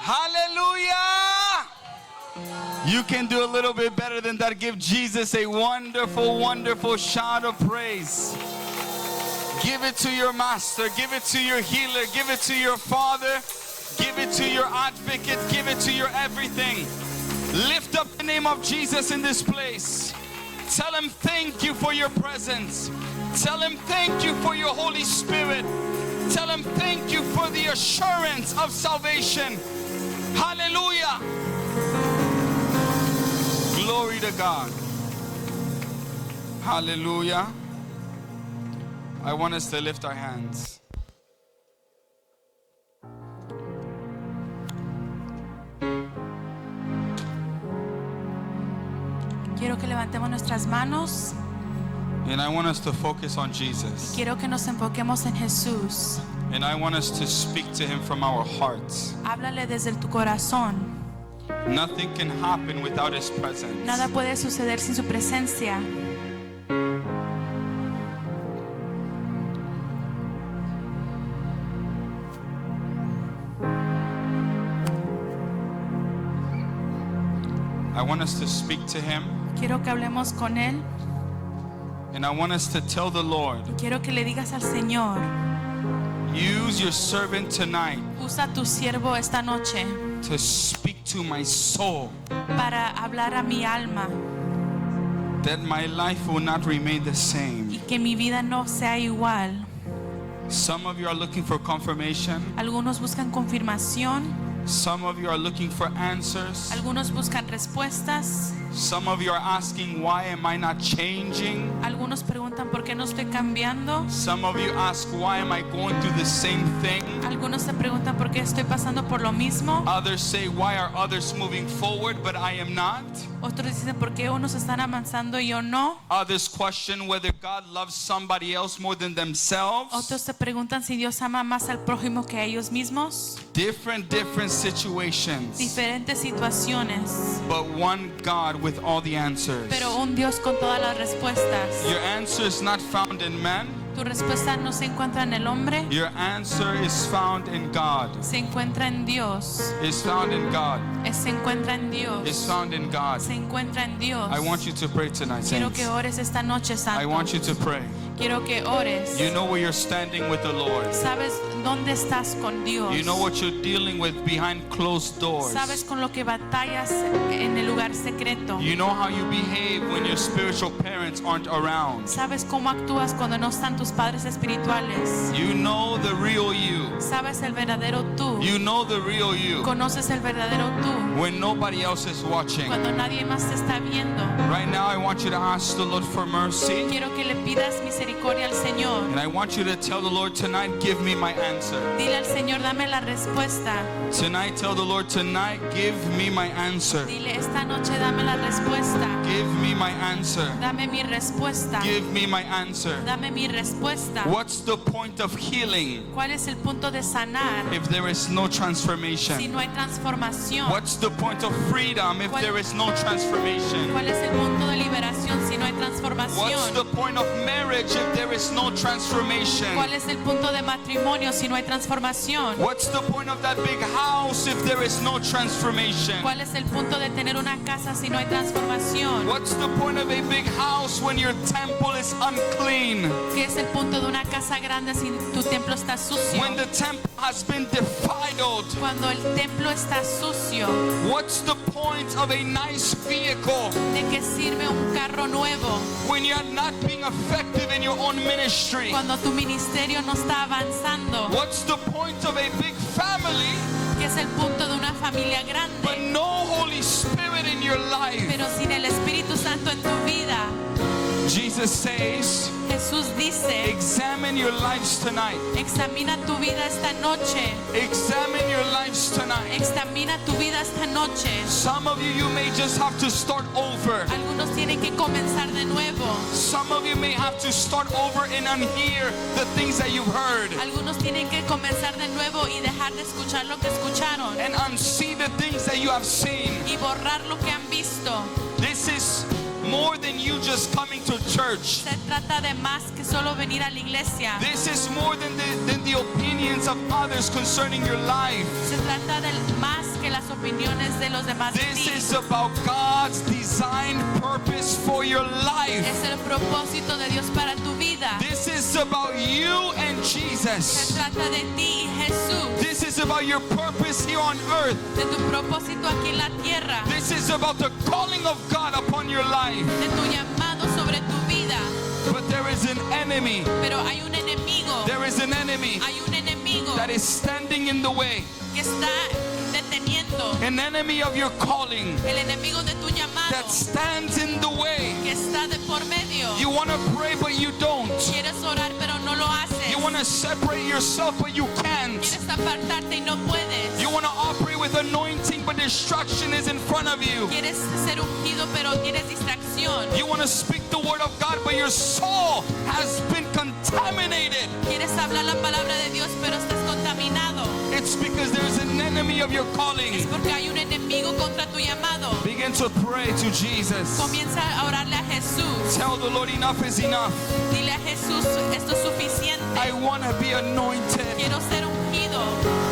Hallelujah. You can do a little bit better than that. Give Jesus a wonderful, wonderful shout of praise. Give it to your master. Give it to your healer. Give it to your father. Give it to your advocate. Give it to your everything. Lift up the name of Jesus in this place. Tell him thank you for your presence. Tell him thank you for your Holy Spirit. Tell him thank you for the assurance of salvation. Hallelujah. Glory to God. Hallelujah. I want us to lift our hands. Quiero que levantemos nuestras manos. And I want us to focus on Jesus. Quiero que nos enfoquemos en Jesús. And I want us to speak to him from our hearts. Háblale desde tu corazón. Nothing can happen without his presence. Nada puede suceder sin su presencia. I want us to speak to him. Quiero que hablemos con Él. And I want us to tell the Lord, Y quiero que le digas al Señor, use your servant tonight usa a tu siervo esta noche to speak to my soul, para hablar a mi alma that my life will not remain the y same. que mi vida no sea igual. Some of you are looking for confirmation. Algunos buscan confirmación, Some of you are looking for answers. algunos buscan respuestas, Some of you are asking, why am I not changing? algunos preguntan por qué no estoy cambiando, Some of you ask, why am I going through the same thing? algunos se preguntan por qué estoy pasando por lo mismo, Others say, why are others moving forward but I am not? otros dicen por qué unos están avanzando y yo no, Others question whether God loves somebody else more than themselves. otros se preguntan si Dios ama más al prójimo que a ellos mismos. Different situations. Diferentes situaciones, But one God with all the answers. pero un Dios con todas las respuestas. Your answer is not found in man. Tu respuesta no se encuentra en el hombre, Your answer is found in God. se encuentra en Dios. Is found in God. Se encuentra en Is Dios. found in God. Se encuentra en Dios. I want you to pray tonight, Quiero saints. que ores esta noche, I want you Santo. to pray. Quiero que ores. You know where you're standing with the Lord. Sabes dónde estás con Dios. You know what you're dealing with behind closed doors. Sabes con lo que batallas en el lugar secreto. You know how you behave when your spiritual parents aren't around. Sabes cómo actúas cuando no están tus padres espirituales. You know the real you. Sabes el verdadero tú. You know the real you Conoces el verdadero tú when nobody else is watching. cuando nadie más te está viendo. Right now, I want you to ask the Lord for mercy. Quiero que le pidas misericordia al Señor. And I want you to tell the Lord tonight, give me my answer. Dile al Señor, dame la respuesta. Tonight, tell the Lord, tonight, give me my answer. Dile, esta noche dame la respuesta. Give me my answer. Dame mi respuesta. Give me my answer. Dame mi respuesta. What's the point of healing ¿Cuál es el punto de sanar if there is no si transformation? no hay transformación? What's the point of freedom if there is no transformation? ¿Cuál es el punto de liberación si no hay What's transformación? the point of marriage if there is no transformation? ¿Cuál es el punto de matrimonio si no hay transformación? What's the point of that big house if there is no transformation? ¿Cuál es el punto de tener una casa si no hay transformación? What's the point of a big house when your temple is unclean? ¿Qué es el punto de una casa grande si tu templo está sucio? When the temple has been defiled? Cuando el templo está sucio, What's the point of a nice vehicle ¿de qué sirve un carro nuevo? when you're not being effective in your own ministry? Cuando tu ministerio no está avanzando. What's the point of a big family ¿Qué es el punto de una familia but grande, no Holy Spirit in your life? pero sin el Espíritu Santo en tu vida? Jesus says, Jesús dice, examine your lives tonight. examina tu vida esta noche. Examine your lives tonight. Examina tu vida esta noche. Some of you may just have to start over. Algunos tienen que comenzar de nuevo. Some of you may have to start over and unhear the things that you've heard. Algunos tienen que comenzar de nuevo y y dejar de escuchar lo que escucharon and unsee the things that you have seen. y borrar lo que han visto. This is more than you just coming to church. Se trata de más que solo venir a la iglesia. This is more than the opinions of others concerning your life. Se trata de más que las opiniones de los demás de This ti. is about God's design purpose for your life. Es el propósito de Dios para tu vida. This is about you and Se Jesus. trata de ti y Jesús, This is about your purpose here on earth. de tu propósito aquí en la tierra, This is about the calling of God upon your life. de tu llamado sobre tu vida. But there is an enemy. Pero hay un enemigo, There is an enemy hay un enemigo that is standing in the way. que está deteniendo, An enemy of your calling el enemigo de tu llamado that stands in the way. que está de por medio. You want to pray, but you don't. Quieres orar pero no lo haces. You want to separate yourself, but you can't. Quieres apartarte y no puedes. You want to operate with anointing, but destruction is in front of you. Quieres ser ungido pero tienes distracción. You want to speak the word of God, but your soul has been contaminated. Quieres hablar la palabra de Dios pero estás contaminado. It's because there's an enemy of your Es calling. porque hay un enemigo contra tu llamado. Begin to pray to Jesus. Comienza a orarle a Jesús. Tell the Lord, enough is enough. Dile a Jesús, esto es suficiente. I want to be anointed. Quiero ser ungido.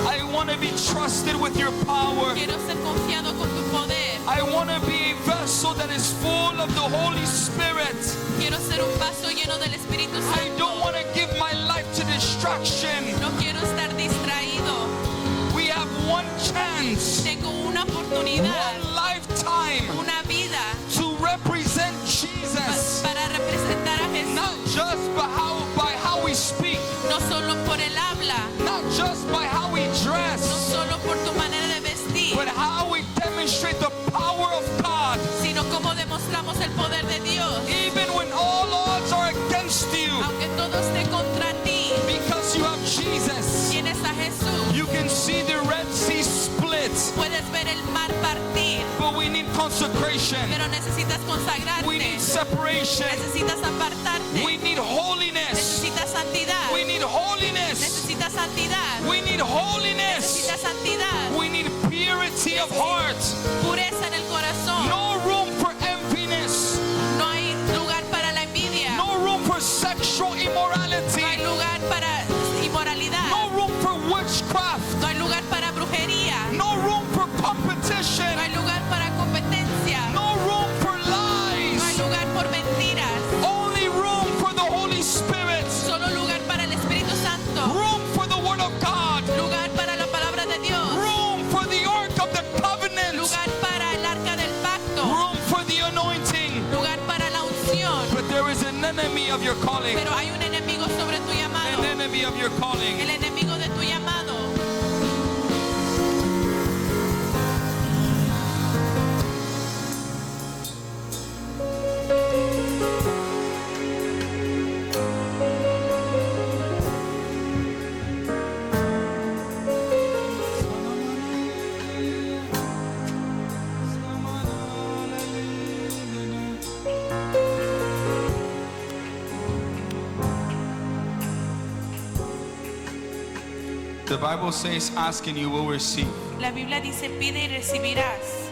I want to be trusted with your power. Quiero ser confiado con tu poder. I want to be a vessel that is full of the Holy Spirit. Quiero ser un vaso lleno del Espíritu I don't Santo. want to give my life to distraction. No quiero estar distraído. We have one chance, Tengo una oportunidad, one lifetime una vida to represent Jesus. para representar a Not Jesús. just by how we speak, No solo por el habla, not just by how we no dress, solo por tu manera de vestir, but how we demonstrate the power of God. sino cómo demostramos el poder de Dios. Even when all odds are against you, Aunque todo esté contra ti, because you have Jesus. tienes a Jesús. You can see the Red Sea split, Puedes ver el mar partir, but we need consecration. pero necesitas We need consagrarte. separation. Necesitas apartarte. We need holiness. Necesitas santidad. We need holiness. Necesitas santidad. We need holiness. Necesitas santidad. We need purity of heart. Pureza en el corazón. No room for emptiness. No hay lugar para la envidia. No room for sexual immorality. No hay lugar para inmoralidad. No room for witchcraft. No hay lugar para brujería. No room for competition. No hay lugar para competencia. No room for No hay lies. lugar por mentiras. Only room for the Holy Spirit. Solo lugar para el Espíritu Santo. Room for the Word of God. Lugar para la palabra de Dios. Room for the Ark of the Covenant. Lugar para el arca del pacto. Room for the anointing. Lugar para la unción. But there is an enemy of your calling. Pero hay un enemigo sobre tu llamado. An enemy of your calling. El enemigo de tu llamado. The Bible says, ask and you will receive. La Biblia dice, pide y recibirás.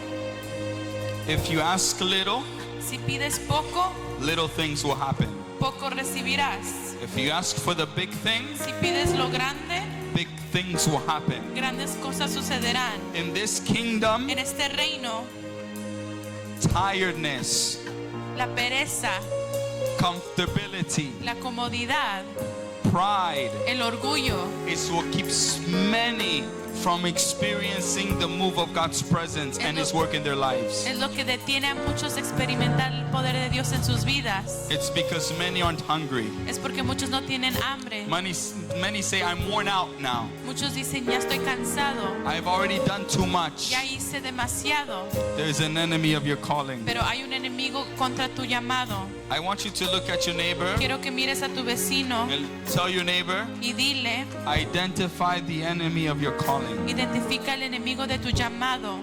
If you ask little, Si pides poco, little things will happen. poco recibirás. If you ask for the big things, Si pides lo grande, big things will happen. grandes cosas sucederán. In this kingdom, En este reino, tiredness, la pereza, comfortability, la comodidad, pride el orgullo is what keeps many from experiencing the move of God's presence and His work in their lives. es lo que detiene a muchos de experimentar el poder de Dios en sus vidas. It's because many aren't hungry. Es porque muchos no tienen hambre. Many say, I'm worn out now. Muchos dicen, ya estoy cansado, I've already done too much. ya hice demasiado. There's an enemy of your calling. Pero hay un enemigo contra tu llamado. I want you to look at your neighbor Quiero que mires a tu vecino and tell your neighbor, y dile, identify the enemy of your calling. identifica el enemigo de tu llamado.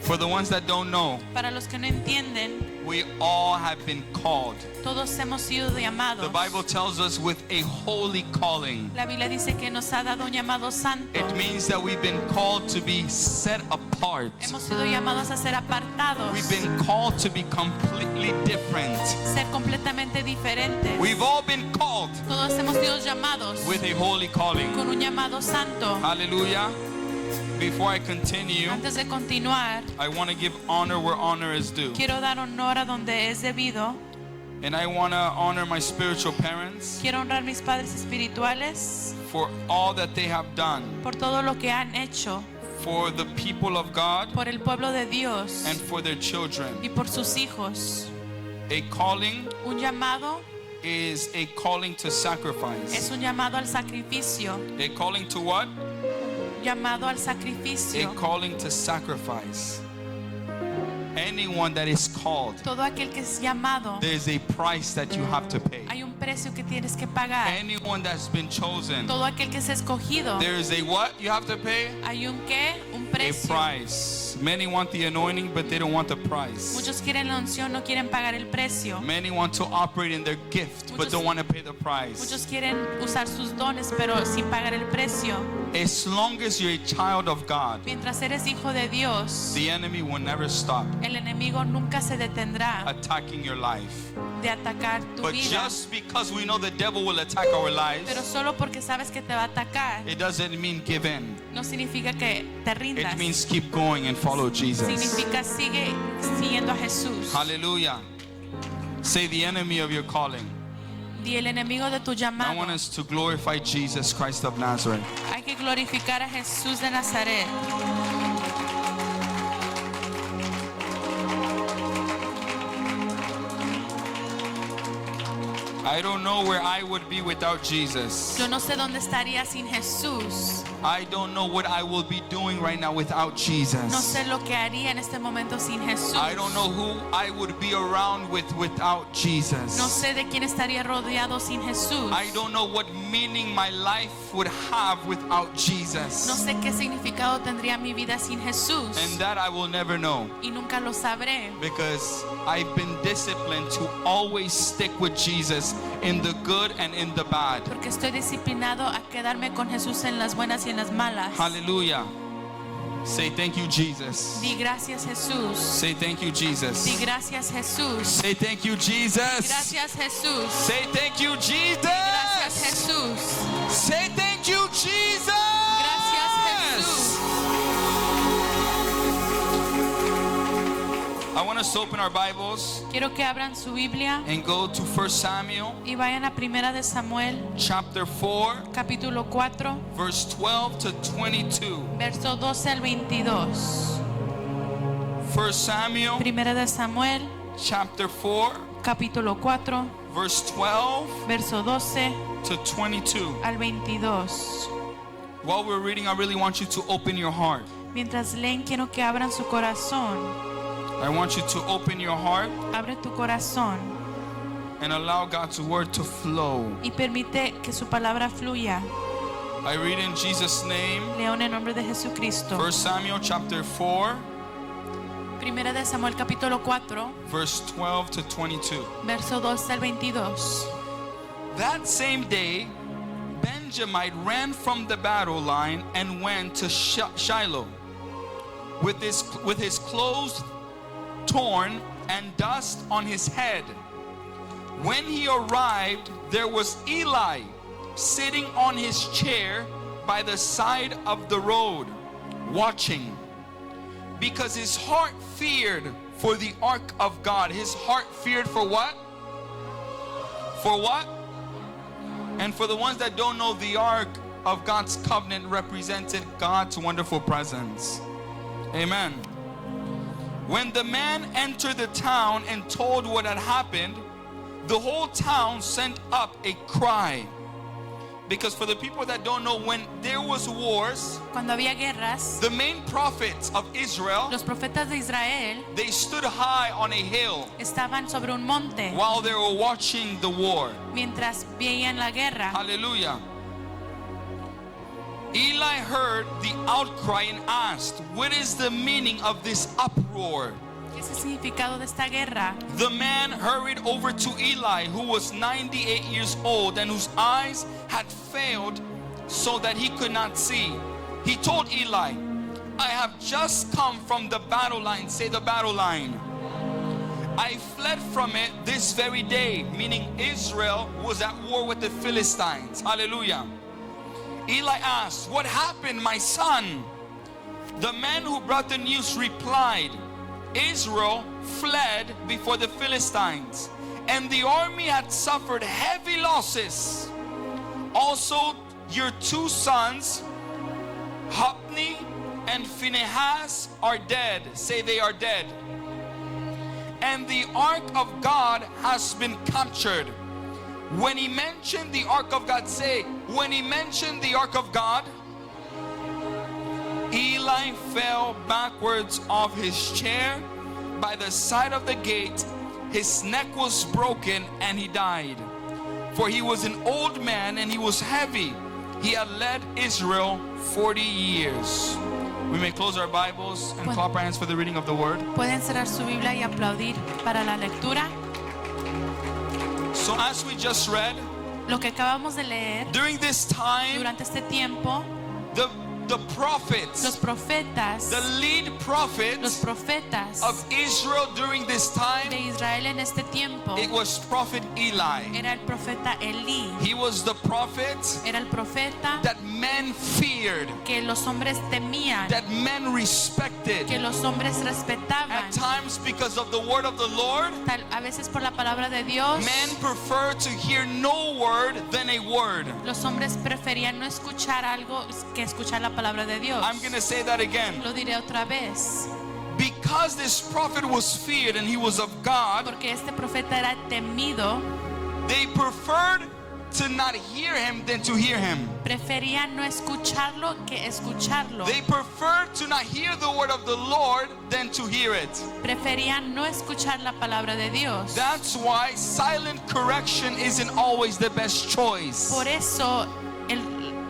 For the ones that don't know, Para los que no entienden, we all have been called. todos hemos sido llamados. The Bible tells us with a holy calling. La Biblia dice que nos ha dado un llamado santo. It means that we've been called to be set apart. Hemos sido llamados a ser apartados, We've been called to be completely different. ser completamente diferentes. We've all been called Todos hemos sido llamados with a holy calling. con un llamado santo. Hallelujah. Before I continue, Antes de continuar, I want to give honor where honor is due. quiero dar honor a donde es debido. And I want to honor my spiritual parents Quiero honrar a mis padres espirituales for all that they have done por todo lo que han hecho for the people of God por el pueblo de Dios and for their children. y por sus hijos. A calling Un llamado is a calling to es sacrifice. un llamado al sacrificio. A calling to what? Llamado al A sacrificio. calling to sacrifice. Anyone that is called, Todo aquel que es llamado, there's a price that you have to pay. hay un precio que tienes que pagar. Anyone that's been chosen, Todo aquel que es escogido, there is a what you have to pay? hay un qué, un A precio. price. Many want the anointing, but they don't want the price. Muchos quieren la unción, no quieren pagar el precio. Many want to operate in their gift, but Muchos- don't want to pay the price. Muchos quieren usar sus dones, pero sin pagar el precio. As long as you're a child of God, Mientras eres hijo de Dios, the enemy will never stop el enemigo nunca se detendrá attacking your life. de atacar tu But vida. just because we know the devil will attack our Pero lives, solo porque sabes que te va a atacar, it doesn't mean give in. no significa que te rindas. It means keep going and follow Jesus. Significa sigue siguiendo a Jesús. Hallelujah. Say the enemy of your calling. Di el enemigo de tu I llamado. want us to glorify Jesus Christ of Nazareth. Hay que glorificar a Jesús de Nazaret. I don't know where I would be without Jesus. Yo no sé dónde estaría sin Jesús. I don't know what I will be doing right now without No Jesus. sé lo que haría en este momento sin Jesús. I don't know who I would be around with without No Jesus. sé de quién estaría rodeado sin Jesús. I don't know what meaning my life would have without No Jesus. sé qué significado tendría mi vida sin Jesús. And that I will never know, Y nunca lo sabré. because I've been disciplined to always stick with Jesus in the good and in the bad. Porque estoy disciplinado a quedarme con Jesús en las buenas y en las malas. Hallelujah. Say thank you, Jesus. Di gracias Jesús. Say thank you, Jesus. Di gracias Jesús. Say thank you, Jesus. Gracias Jesús. Say thank you, Jesus. Gracias Jesús. Say thank you, Jesus. Gracias Jesús. I want us to open our Bibles Quiero que abran su Biblia and go to 1 Samuel y vayan a Primera de Samuel, chapter 4, capítulo 4, verse 12 to 22. verso 12 al 22. 1 Samuel Primera de Samuel, chapter 4, capítulo 4, verse 12 verso 12 to 22. al 22. While we're reading, I really want you to open your heart. Mientras leen, quiero que abran su corazón. I want you to open your heart Abre tu corazón and allow God's word to flow. y permite que su palabra fluya. I read in Jesus' name, Leo en el nombre de Jesucristo. 1 Samuel chapter 4, Primera de Samuel, capítulo 4, verse 12 to 22. verso 12 al 22. That same day, Benjamin ran from the battle line and went to Shiloh with his clothes torn and dust on his head. When he arrived, there was Eli sitting on his chair by the side of the road, watching, because his heart feared for the ark of God. His heart feared for what? For what? And for the ones that don't know, the ark of God's covenant represented God's wonderful presence. Amen. When the man entered the town and told what had happened, the whole town sent up a cry. Because for the people that don't know, when there was wars, Cuando había guerras, the main prophets of Israel, los profetas de Israel they stood high on a hill estaban sobre un monte while they were watching the war. mientras veían la guerra. Hallelujah. Eli heard the outcry and asked, "What is the meaning of this uproar?" ¿Qué es el significado de esta guerra? The man hurried over to Eli, who was 98 years old and whose eyes had failed so that he could not see. He told Eli, "I have just come from the battle line." Say the battle line. "I fled from it this very day," meaning Israel was at war with the Philistines. Hallelujah. Eli asked, "What happened, my son?" The man who brought the news replied, "Israel fled before the Philistines, and the army had suffered heavy losses. Also, your two sons, Hophni and Phinehas, are dead." Say they are dead. "And the ark of God has been captured." When he mentioned the ark of God, say, when he mentioned the ark of God, Eli fell backwards off his chair by the side of the gate. His neck was broken and he died. For he was an old man and he was heavy. He had led Israel 40 years. We may close our Bibles and clap our hands for the reading of the word. Pueden cerrar su Biblia y aplaudir para la lectura. So as we just read, Lo que acabamos de leer, during this time, durante este tiempo, the prophets, los profetas, the lead prophet los profetas of Israel during this time, de Israel en este tiempo, it was prophet Eli. era el profeta Elí. He was the prophet Era el profeta that men feared, que los hombres temían, that men respected. que los hombres respetaban. At times, because of the word of the Lord, A veces por la palabra de Dios, men prefer to hear no word than a word. los hombres preferían no escuchar algo que escuchar la palabra de Dios. I'm going to say that again. Lo diré otra vez. Because this prophet was feared and he was of God, Porque este profeta era temido, they preferred to not hear him than to hear him. preferían no escucharlo que escucharlo. They preferred to not hear the word of the Lord than to hear it. Preferían no escuchar la palabra de Dios. That's why silent correction isn't always the best choice. Por eso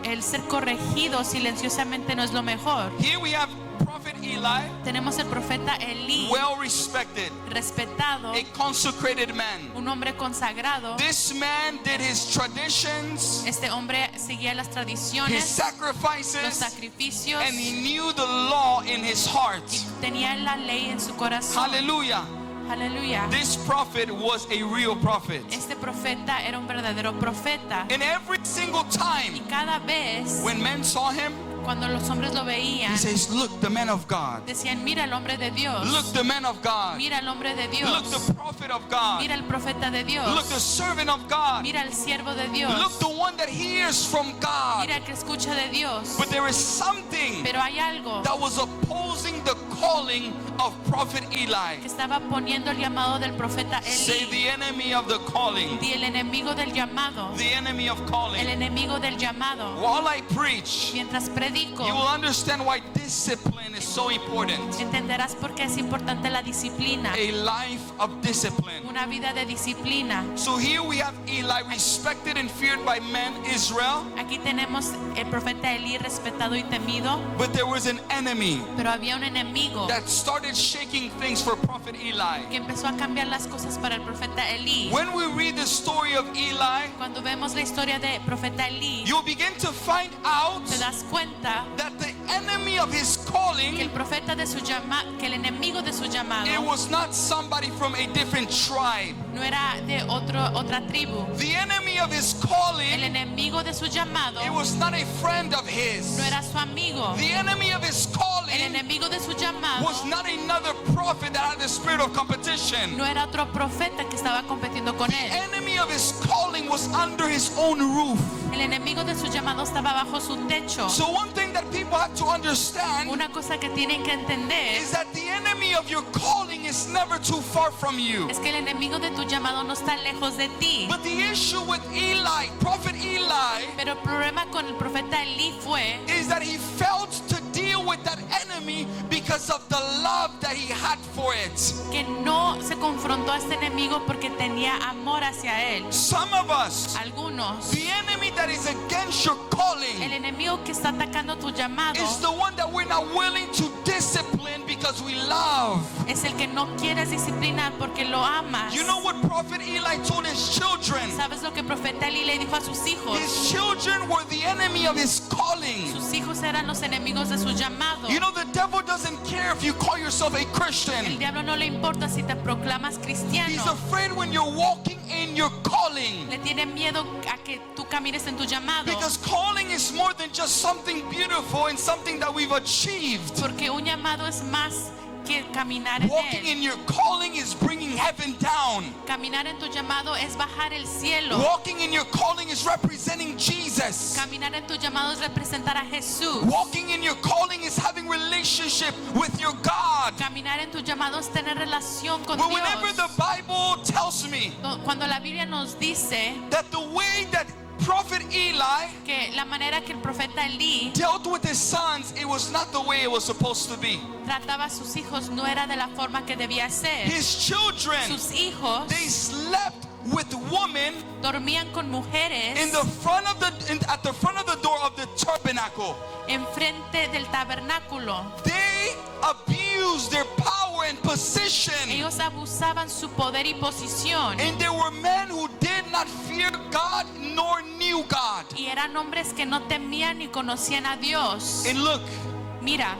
el ser corregido silenciosamente no es lo mejor. Here we have prophet Eli, Tenemos el profeta Elí, well respected, respetado, a consecrated man. un hombre consagrado. This man did his traditions, Este hombre seguía las his tradiciones, los sacrifices, sacrificios, and he knew the law in his heart. tenía la ley en su corazón. Hallelujah. Aleluya. This prophet was a real prophet. Este profeta era un verdadero profeta. And every single Y time cada vez when men saw him, cuando los hombres lo veían, he says, "Look, the man of God. decían, mira el hombre de Dios, Look, the man of God. mira el hombre de Look, Dios, the prophet of God. mira el profeta de Dios, Look, the servant of God. mira el siervo de Dios, Look, the one that hears from God." mira el que escucha de Dios. But there is something Pero hay algo that was opposing the calling of prophet Eli. que estaba poniendo el llamado del profeta Say Elí, the enemy of the calling. y el enemigo del llamado, The enemy of el calling. enemigo del llamado. While I preach, Mientras predico, you will understand why discipline is so important. entenderás por qué es importante la disciplina, A life of discipline. una vida de disciplina. So here we have Eli, respected and feared by men, Israel, Aquí tenemos el profeta Elí respetado y temido, but there was an enemy pero había un enemigo that started shaking things for prophet Eli. que empezó a cambiar las cosas para el profeta Elí. When we read the story of Eli, Cuando vemos la historia de profeta Elí, you'll begin to find out te das cuenta that the enemy of his que calling, el profeta de su que el enemigo de su llamado it was not somebody from a different tribe. no era de otra tribu. The enemy of his El calling, enemigo de su llamado it was not a friend of his. no era su amigo. The enemy of his El calling enemigo de su llamado was not another prophet that had the spirit of competition. no era otro profeta que estaba compitiendo con The él. enemy of his calling was under his own roof. El enemigo de su llamado estaba bajo su techo. So one thing that people have to understand Una cosa que tienen que entender is that the enemy of your calling is never too far from you. es que el enemigo de tu llamado no está lejos de ti. But the issue with Eli, prophet Eli, Pero el problema con el profeta Elí fue is that he failed to deal with that enemy because of the love that he had for it. que no se se confrontó a este enemigo porque tenía amor hacia él. Some of us, Algunos, the enemy that is against your el calling enemigo que está atacando tu llamado is the one that we're not willing to discipline because we love. es el que no quieres disciplinar porque lo amas. You know what Prophet Eli told his children? ¿Sabes lo que el profeta Elí le dijo a sus hijos? His children were the enemy of his calling. Sus hijos eran los enemigos de su llamado. You know, the devil doesn't care if you call yourself a El Christian. diablo no le importa si te proclamas He's cristiano. afraid when you're walking in your calling. Le tiene miedo a que tú camines en tu llamado. Because calling is more than just something beautiful and something that we've achieved. Porque un llamado es más que caminar en Walking él. in your calling is bringing heaven down. Caminar en tu llamado es bajar el cielo. Walking in your calling is representing Jesus. Caminar en tu llamado es representar a Jesús. Walking in your calling is having relationship with your God. Caminar en tu llamado es tener relación con But whenever the Dios. Bible tells me Cuando la Biblia nos dice that the way that Prophet Eli que la manera que el profeta Elí dealt with his sons, it was not the way it was supposed to be. trataba a sus hijos no era de la forma que debía ser. His children, Sus hijos they slept with women dormían con mujeres in the front of at the front of the door of the tabernacle. enfrente del tabernáculo. They abused their power and position. Ellos abusaban su poder y posición. And there were men who did not fear God nor knew God. Y eran hombres que no temían ni conocían a Dios. And look, Mira,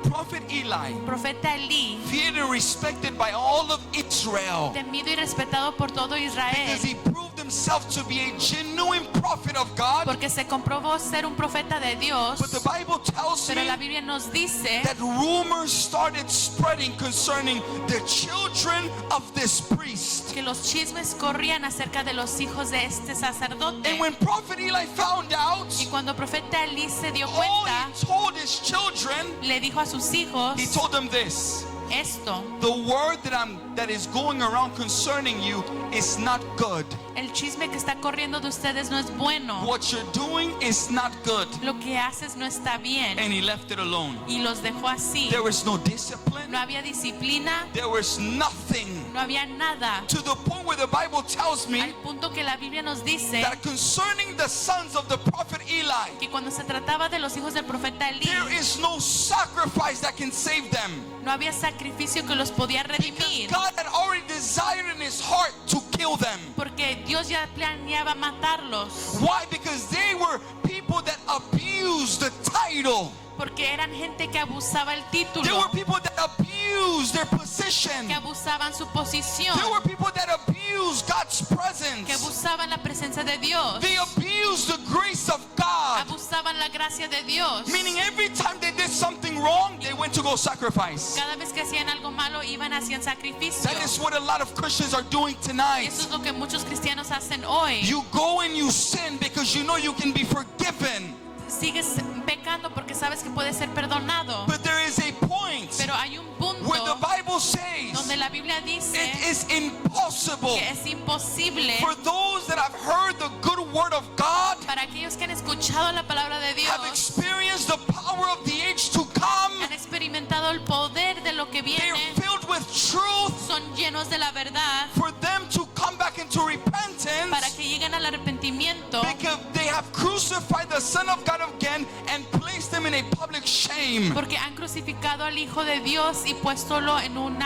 Prophet Eli, profeta Elí, feared and respected by all of Israel, temido y respetado por todo Israel, because he proved himself to be a genuine prophet of God. porque se comprobó ser un profeta de Dios. But the Bible tells Pero me la Biblia nos dice that rumors started spreading concerning the children of this priest. que los chismes corrían acerca de los hijos de este And sacerdote. when Prophet Eli found out, Y cuando el profeta Elí se dio all cuenta, he told his children, le dijo a sus hijos he told them this: esto: the word that is going around concerning you is not good. el chisme que está corriendo de ustedes no es bueno. What you're doing is not good. Lo que haces no está bien. And he left it alone. Y los dejó así. There was no discipline. No había disciplina, There was nothing. no había nada. To the point where the Bible tells me Al punto que la Biblia nos dice that concerning the sons of the prophet Eli, que cuando se trataba de los hijos del profeta Elí, there is no sacrifice that can save them. no había sacrificio que los podía Because redimir. God had already desired in his heart to kill them. Porque Dios ya planeaba matarlos. Why? Because they were people that abused the title. Porque eran gente que abusaba el There título, were people that abused their position. que abusaban su posición, There were people that abused God's que presence. abusaban la presencia de Dios, They abused the grace of God. abusaban la gracia de Dios. Meaning every time they did something wrong, they went to go sacrifice. Cada vez que hacían algo malo, iban haciendo sacrificio. That is what a lot of Christians are doing Y tonight. eso es lo que muchos cristianos hacen hoy. You go and you sin because you know you can be forgiven. Sigues pecando porque sabes que puedes ser perdonado. But there is a point Pero hay un punto where the Bible says donde la Biblia it dice is impossible que es imposible for those that have heard the good word of God, para aquellos que han escuchado la palabra de have Dios, experienced the power of the age to come. han experimentado el poder de lo que They are viene, filled with truth, son llenos de la verdad, for them to come back into repentance. para que lleguen al arrepentimiento, Because they have crucified the Son of God again and placed him in a public shame. porque han crucificado al Hijo de Dios y puéstolo en un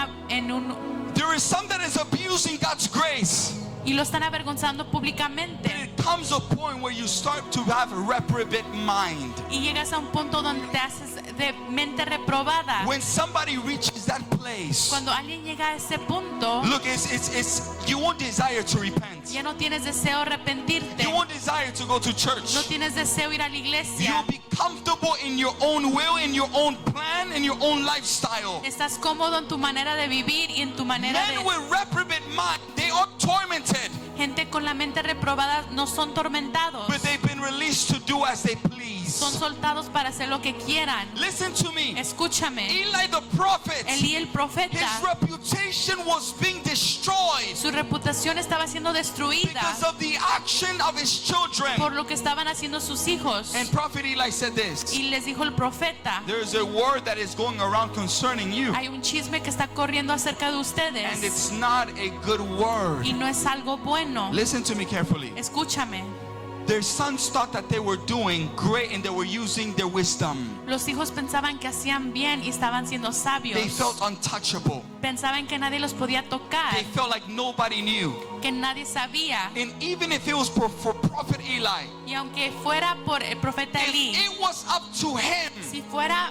There is some that is abusing God's grace. y lo están avergonzando And públicamente. it comes a point where you start to have a reprobate mind. Y llegas a un punto donde te haces de mente reprobada. When somebody reaches that place, Cuando alguien llega a ese punto, look, it's you won't desire to repent. ya no tienes deseo arrepentirte, You won't desire to go to church. no tienes deseo ir a la iglesia, You'll be comfortable in your own will, in your own plan, in your own lifestyle. estás cómodo en tu manera de vivir y en tu manera Men de... with reprobate mind, they are tormented. Gente con la mente reprobada no son tormentados, but they've been released to do as they please. son soltados para hacer lo que quieran. Listen to me. Escúchame. Eli the prophet, Elí el his profeta, reputation was being destroyed su reputación estaba siendo destruida because of the action of his children. por lo que estaban haciendo sus hijos. And prophet Eli said this: Y les dijo el profeta, there is a word that is going around concerning you, hay un chisme que está corriendo acerca de and ustedes it's not a good word. y no es algo bueno. Listen to me carefully. Escúchame. Their sons thought that they were doing great and they were using their wisdom. Los hijos pensaban que hacían bien y estaban siendo sabios. They felt untouchable. Pensaban que nadie los podía tocar, They felt like nobody knew. que nadie sabía. And even if it was for prophet Eli, Y aunque fuera por el profeta if Elí, it was up to him, si fuera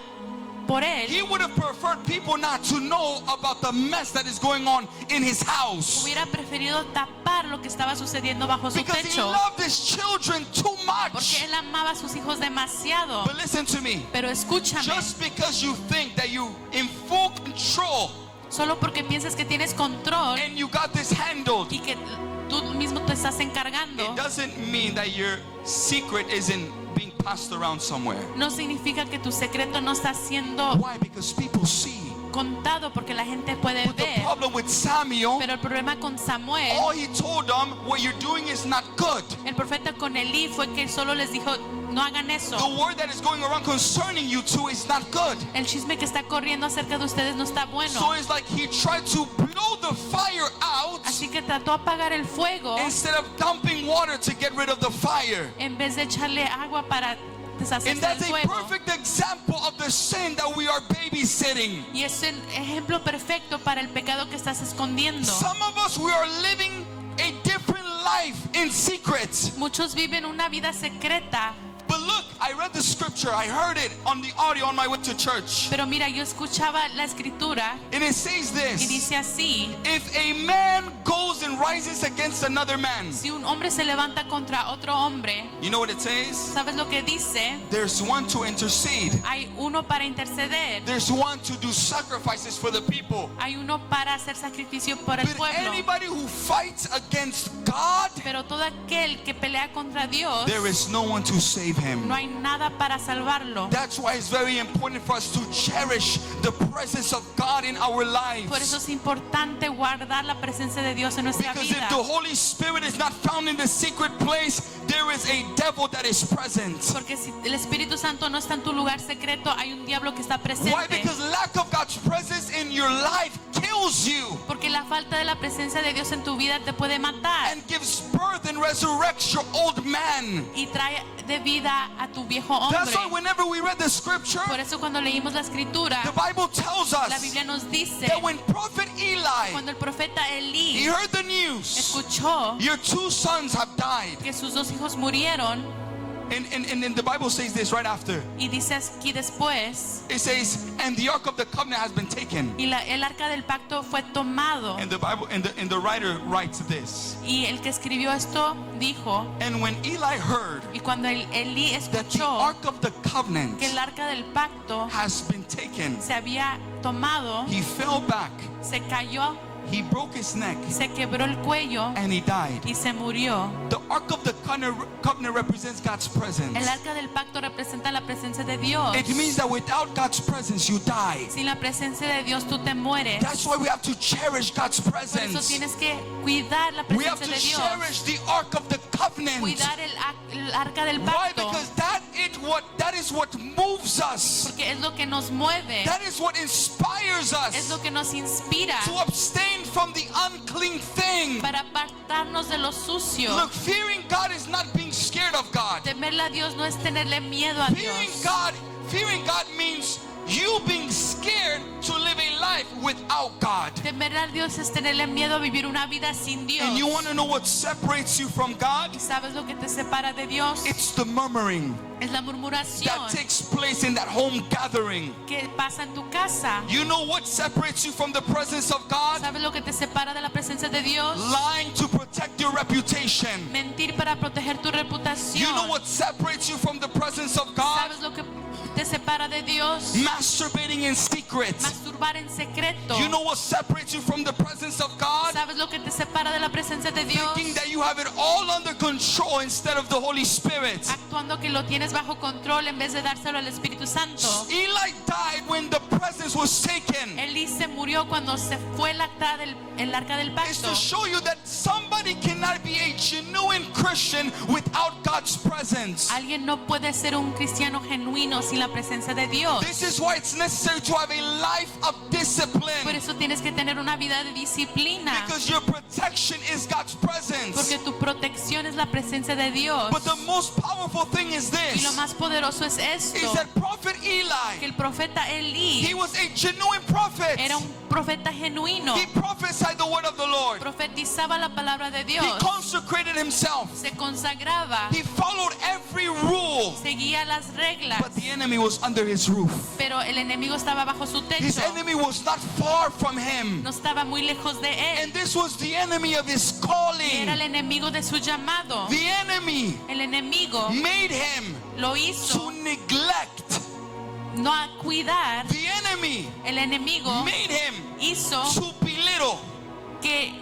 por él, he would have preferred people not to know about the mess that is going on in his house, hubiera preferido tapar lo que estaba sucediendo bajo su because he pecho, loved his children too much. porque él amaba a sus hijos demasiado. But listen to me. Pero escúchame, Just because you think that you in full control solo porque piensas que tienes control and you got this handled, y que tú mismo te estás encargando, it doesn't mean that your secret isn't being passed around somewhere. no significa que tu secreto no está siendo Why? Because people see. contado, porque la gente puede But the ver. problem with Samuel, Pero el problema con Samuel, all he told them, what you're doing is not good. el profeta con Elí, fue que solo les dijo, no hagan eso. The word that is going around concerning you two is not good. El chisme que está corriendo acerca de ustedes no está So bueno. it's like he tried to blow the fire out Así que trató de apagar el fuego instead of dumping water to get rid of the fire. en vez de echarle agua para And deshacerse that's del a fuego. perfect example of the sin that we are babysitting. Y es el ejemplo perfecto para el pecado que estás escondiendo. Some of us, we are living a different life in secret. Muchos viven una vida secreta. But look, I read the scripture, I heard it on the audio on my way to church. Pero mira, yo escuchaba la escritura And it says y this: dice así: if a man goes and rises against another man, si un hombre se levanta contra otro hombre, you know what it says? ¿sabes lo que dice? There's one to intercede. Hay uno para interceder. There's one to do sacrifices for the people. Hay uno para hacer sacrificio por el But pueblo. anybody who fights against God, Pero todo aquel que pelea contra Dios, there is no one to save him. no hay nada para salvarlo. That's why it's very important for us to cherish the presence of God in our Por eso lives. es importante guardar la presencia de Dios en nuestra Because vida. if the Holy Spirit is not found in the secret place, there is a devil that is present. Porque si el Espíritu Santo no está en tu lugar secreto, hay un diablo que está Why? presente. Because lack of God's presence in your life kills you Porque la falta de la presencia de Dios en tu vida te puede matar and gives birth and resurrects your old man. y trae de vida a tu viejo hombre. That's why whenever we read the scripture, Por eso cuando leímos la escritura, the Bible tells la us Biblia nos dice, that when prophet Eli, cuando el profeta he Elí heard the news, escuchó your two sons have died. que sus dos hijos murieron, And the Bible says this right after. y dice aquí después, It says, and the ark of the covenant has been taken. y el arca del pacto fue tomado. And the Bible and the writer writes this. Y el que escribió esto dijo, And when Eli heard y cuando Elí that the escuchó ark of the covenant que el arca del pacto has been taken, se había tomado, he fell back, se cayó, he broke his neck, se quebró el cuello and he died. y se murió. The ark of the covenant represents God's presence. El arca del pacto representa la presencia de Dios. It means that without God's presence, you die. Sin la presencia de Dios tú te mueres. That's why we have to cherish God's Por eso presence. tienes que cuidar la We have presencia to de Dios. cherish the ark of the covenant. Cuidar el arca del Why? pacto. Because that is what moves us. Porque es lo que nos mueve. That is what inspires Es us lo que nos inspira to abstain from the unclean thing. para apartarnos de lo sucio. Look, fearing God is not being scared of God. Temerle a Dios no es tenerle miedo a Fearing God means you being scared to live a life without God. Temer a Dios es tenerle miedo a vivir una vida sin Dios. And you want to know what separates you from God? ¿Y sabes lo que te separa de Dios? It's the murmuring Es la murmuración that takes place in that home gathering. que pasa en tu casa. You know what separates you from the presence of God? ¿Sabes lo que te separa de la presencia de Dios? Lying to protect your reputation. Mentir para proteger tu reputación. You know what separates you from the presence of God? ¿Sabes lo que te separa de Dios? Masturbating in secret. Masturbar en secreto. You know what separates you from the presence of God? ¿Sabes lo que te separa de la presencia de Dios? Thinking that you have it all under control instead of the Holy Spirit. Actuando que lo tienes bajo control en vez de dárselo al Espíritu Santo. Eli died when the presence was taken. Elí se murió cuando se fue el arca del It's pacto. to show you that somebody cannot be a genuine Christian without God's presence. Alguien no puede ser un cristiano genuino sin la presencia de Dios. This is why it's necessary to have a life of Por discipline. eso tienes que tener una vida de disciplina. Because your protection is God's presence. Porque tu protección es la presencia de Dios. But the most powerful thing is Y lo this. más poderoso es Is esto. that Prophet Que Eli, el profeta he Elí was a genuine prophet. era un profeta genuino. He prophesied the word of the Lord. Profetizaba la palabra de He Dios. consecrated himself. Se consagraba. He followed every rule. Seguía las reglas. But the enemy was under his roof. Pero el enemigo estaba bajo su His techo. enemy was not far from him. No estaba muy lejos de él. And this was the enemy of his Era calling. el enemigo de su llamado. The enemy El enemigo made him lo to hizo neglect. no a cuidar. The enemy El enemigo made him hizo to belittle. que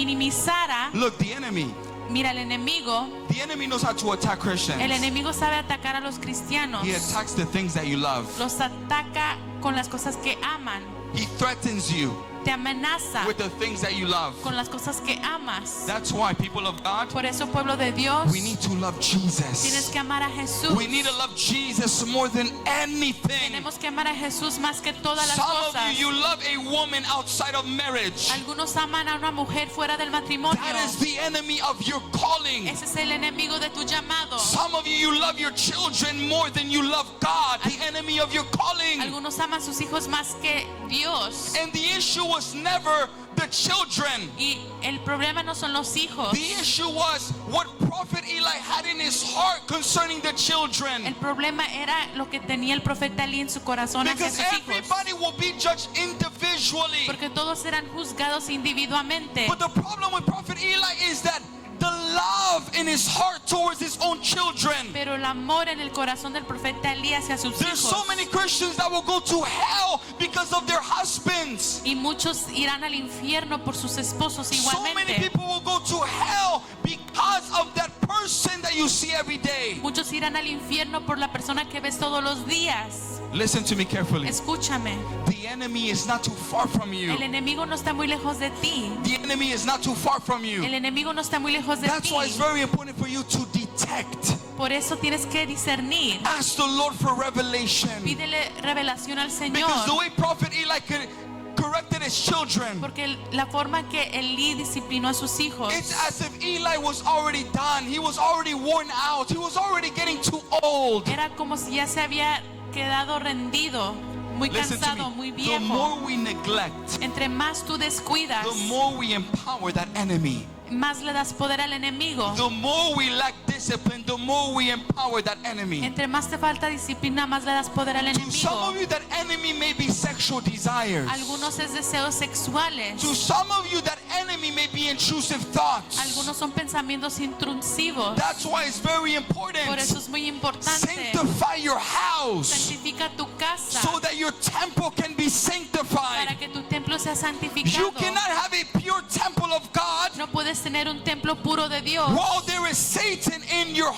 minimizara. Look, the enemy The enemy knows how to attack Christians. el enemigo sabe atacar a los cristianos. He attacks the things that you love. Los ataca con las cosas que aman. He threatens you Te amenaza with the things that you love. con las cosas que amas. That's why, people of God, Por eso, pueblo de Dios, we need to love tienes Jesus. que amar a Jesús. We need to love Jesus more than anything. Tenemos que amar a Jesús más que todas las Some of cosas. you love a woman outside of marriage. Algunos aman a una mujer fuera del matrimonio. That is the enemy of your calling. Ese es el enemigo de tu llamado. Some of you love your children more than you love God, the enemy of your calling. Algunos aman a sus hijos más que Dios. And the issue was never the children. Y el problema no son los hijos. The issue was what Prophet Eli had in his heart concerning the El children. problema era lo que tenía el profeta Elí en su corazón hacia Because sus hijos. everybody will be judged individually. Porque todos eran juzgados individualmente. But the problem with Prophet Eli is that the love in his heart towards his own children. Pero el amor en el corazón del profeta Elí hacia sus There's so hijos. many Christians that will go to hell because of their husbands. Y muchos irán al infierno por sus esposos So many igualmente. people will go to hell because of that person that you see every day. Muchos irán al infierno por la persona que ves todos los días. Listen to me carefully. Escúchame. The enemy is not too far from you. El enemigo no está muy lejos de ti. The enemy is not too far from El you. enemigo no está muy lejos de That's ti. why it's very important for you to detect. Por eso tienes que discernir. Ask the Lord for revelation. Pídele revelación al Because the Señor. way Prophet Eli corrected his children, Porque la forma que Elí disciplinó a sus hijos it's as if Eli was already done. He was already worn out. He was already getting too old. era como si ya se había quedado rendido, muy Listen to cansado, me. muy The viejo. more we neglect, Entre más tú descuidas, the more we empower that enemy. más le das poder al enemigo. The more we lack discipline, the more we empower that enemy. Entre más te falta disciplina, más le das poder al To some enemigo. of you, that enemy may be sexual desires. Algunos es deseos sexuales. To some of you, that enemy may be intrusive thoughts. Algunos son pensamientos intrusivos. That's why it's very important. Por eso es muy importante. Sanctify your house Santifica tu casa so that your temple can be para sanctified. que tu templo sea You santificado. cannot have a pure temple of God No puedes tener un templo puro de Dios while there is Satan in your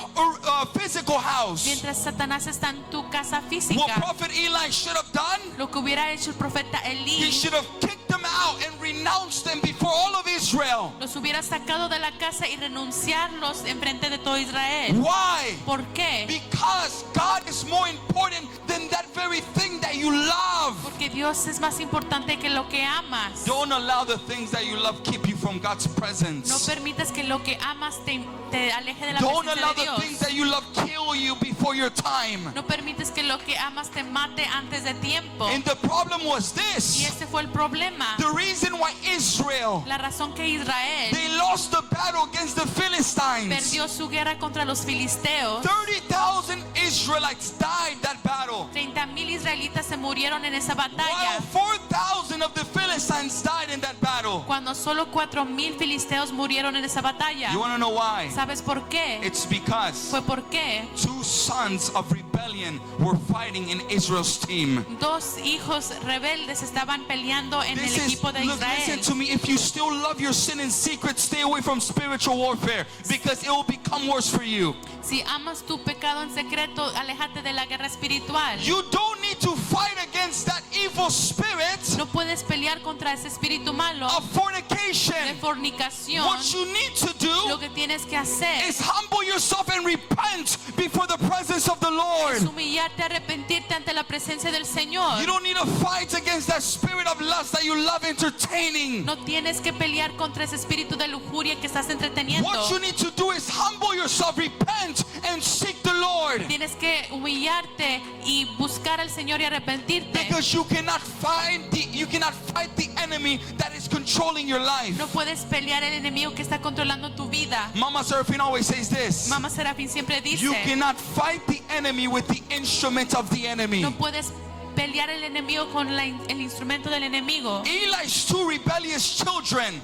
physical house. mientras Satanás está en tu casa What física. Prophet Eli should have done, Lo que hubiera hecho el profeta he Elí, should have kicked them out and renounced them before all of Israel. los hubiera sacado de la casa y renunciarlos en frente de todo Israel. Why? ¿Por qué? Because God is more important than that very thing that you love. Porque Dios es más importante que lo que amas. Don't allow the things that you love keep you from God's No presence. permitas que lo que amas te aleje de la Don't presencia allow de the things Dios. that you love kill you before your time. No permites que lo que amas te mate antes de tiempo. And the problem was Y this. ese fue el problema. The reason why Israel, La razón que Israel they lost the battle against the Philistines. perdió su guerra contra los filisteos. 30,000 Israelites died that battle, 30,000 israelitas se murieron en esa while batalla. 4,000 of the Philistines died in that battle. Cuando solo 4,000 filisteos murieron en esa batalla. You want to know why? ¿Sabes por qué? It's because Fue porque two sons of rebellion rebellion were fighting in Israel's team. Dos hijos rebeldes estaban peleando en el equipo de Look, listen Israel. to me. If you still love your sin in secret, stay away from spiritual warfare because it will become worse for you. Si amas tu pecado en secreto, aléjate de la guerra espiritual. You don't need to fight against that evil spirit No puedes pelear contra ese espíritu malo of de fornication. fornicación. What you need to Lo do que tienes que hacer is humble yourself and repent before the presence of the es Lord. humillarte, arrepentirte ante la presencia del Señor. You don't need to fight against that spirit of lust that you love entertaining. No tienes que pelear contra ese espíritu de lujuria que estás entreteniendo. What you need to do is humble yourself, repent, and seek the Lord. Tienes que humillarte y buscar al Señor y arrepentirte. Because you cannot fight the enemy that is controlling your life. No puedes pelear el enemigo que está controlando tu vida. Mama Seraphine always says this. Mamá Serafín siempre You dice, cannot fight the enemy with the instrument of the enemy. no puedes pelear el enemigo con el instrumento del enemigo. Eli's two rebellious children,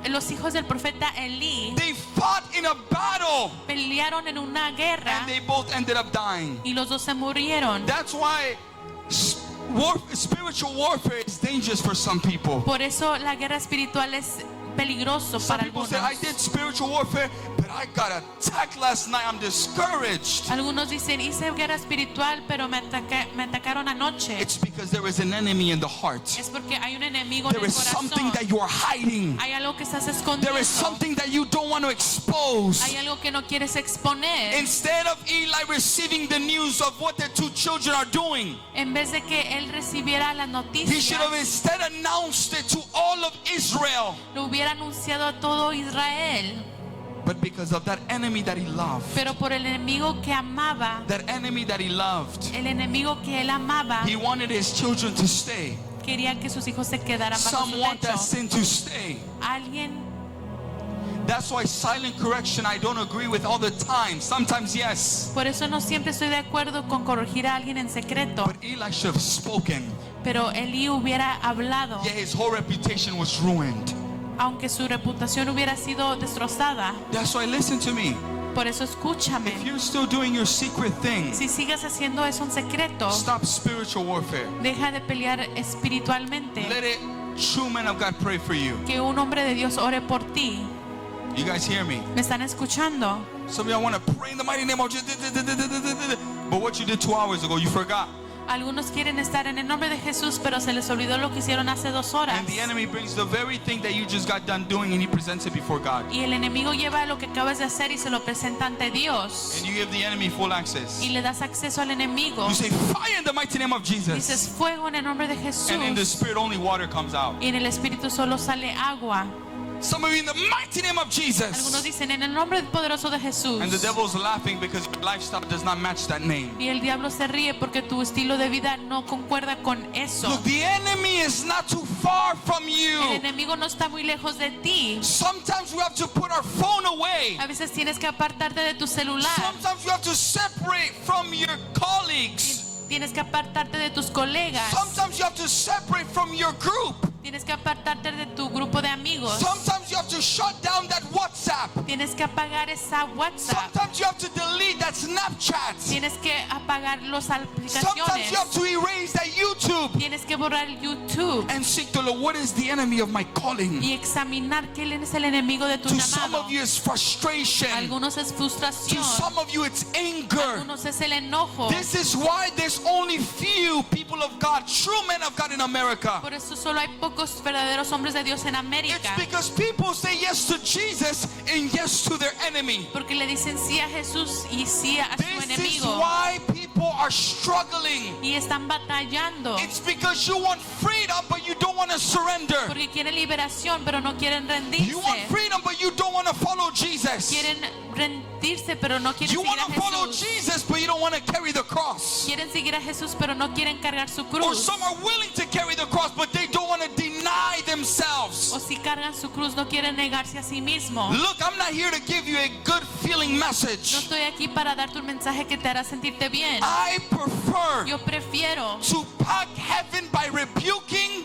Los hijos del profeta Elí they fought in a battle pelearon en una guerra and they both ended up dying. y los dos se murieron. That's why spiritual warfare is dangerous for some people. Por eso la guerra espiritual es peligroso Some para people say, I algunos. did spiritual warfare, but I got attacked last night. I'm discouraged. Algunos dicen, hice guerra espiritual, pero me atacaron anoche. It's because there is an enemy in the heart. Es porque hay un enemigo en There el is something corazón. that you are hiding. Hay algo que estás There escondiendo. is something that you don't want to expose. Hay algo que no quieres exponer. Instead of Eli receiving the news of what their two children are doing, En vez de que él recibiera las he should have noticias, instead announced it to all of Israel. lo hubiera anunciado a todo Israel. But because of that enemy that he loved, Pero por el enemigo que amaba, that enemy that he loved, el enemigo que él amaba, he wanted his children to stay. quería que sus hijos se quedaran bajo Some su want that techo. sin to stay. Alguien, That's why silent correction I don't agree with all the time. Sometimes yes. por eso no siempre estoy de acuerdo con corregir a alguien en secreto, But Eli should have spoken. pero Elí hubiera hablado, Yet his whole reputation was ruined. aunque su reputación hubiera sido destrozada. That's why listen to me. Por eso escúchame. If you're still doing your secret thing, Si sigues haciendo eso en secreto, stop spiritual warfare. deja de pelear espiritualmente. Let it, true men of God, pray for you. Que un hombre de Dios ore por ti. You guys hear me? ¿Me están escuchando? Some of y'all want to pray in the mighty name of Jesus. But what you did 2 hours ago, you forgot. Algunos quieren estar en el nombre de Jesús, pero se les olvidó lo que hicieron hace 2 horas. And the enemy brings the very thing that you just got done doing and he presents it before God. Y el enemigo lleva lo que acabas de hacer y se lo presenta ante Dios. And you give the enemy full access. Y le das acceso al enemigo. You say, fire in the mighty name of Dices Jesus. fuego en el nombre de Jesús. And in the spirit, only water comes out. Y en el espíritu solo sale agua. Some of you in the mighty name of Algunos Jesus. dicen en el nombre poderoso de Jesús. And the devil's laughing because your lifestyle does not match that name. Y el diablo se ríe porque tu estilo de vida no concuerda con eso. Look, the enemy is not too far from El you. enemigo no está muy lejos de ti. Sometimes we have to put our phone away. A veces tienes que apartarte de tu celular. Sometimes you have to separate from your colleagues. Tienes que apartarte de tus colegas. Sometimes you have to separate from your group. Tienes que apartarte de tu grupo de amigos. Sometimes you have to shut down that WhatsApp. Tienes que apagar esa WhatsApp. Sometimes you have to delete that Snapchat. Tienes que apagar las Sometimes aplicaciones. you have to erase that YouTube. Tienes que borrar el YouTube And seek the Lord. What is the enemy of my calling? y examinar quién es el enemigo de tu To some llamado. of you it's frustration. Algunos es frustración. To some of you it's anger. Algunos es el enojo. This is why there's only few people of God, true men of God in America. Por eso solo hay pocos verdaderos hombres de Dios en It's América. because people say yes to Jesus and yes to their enemy. Porque le dicen sí a Jesús y sí a su This is enemigo. why people are struggling. Y están batallando. It's because you want freedom but you don't want to surrender. Porque quieren liberación, pero no quieren You want rendirse. freedom but you don't want to follow Jesus. Quieren rendirse, pero no quieren You seguir want a to follow Jesús. Jesus but you don't want to carry the cross. Quieren seguir a Jesús, pero no quieren cargar su Or cruz. some are willing to carry the cross but they don't want to deny O themselves. si cargan su cruz, no quieren negarse a sí mismo. Look, I'm not here to give you a good feeling No message. estoy aquí para darte un mensaje que te hará sentirte bien. I prefer Yo prefiero to pack heaven by rebuking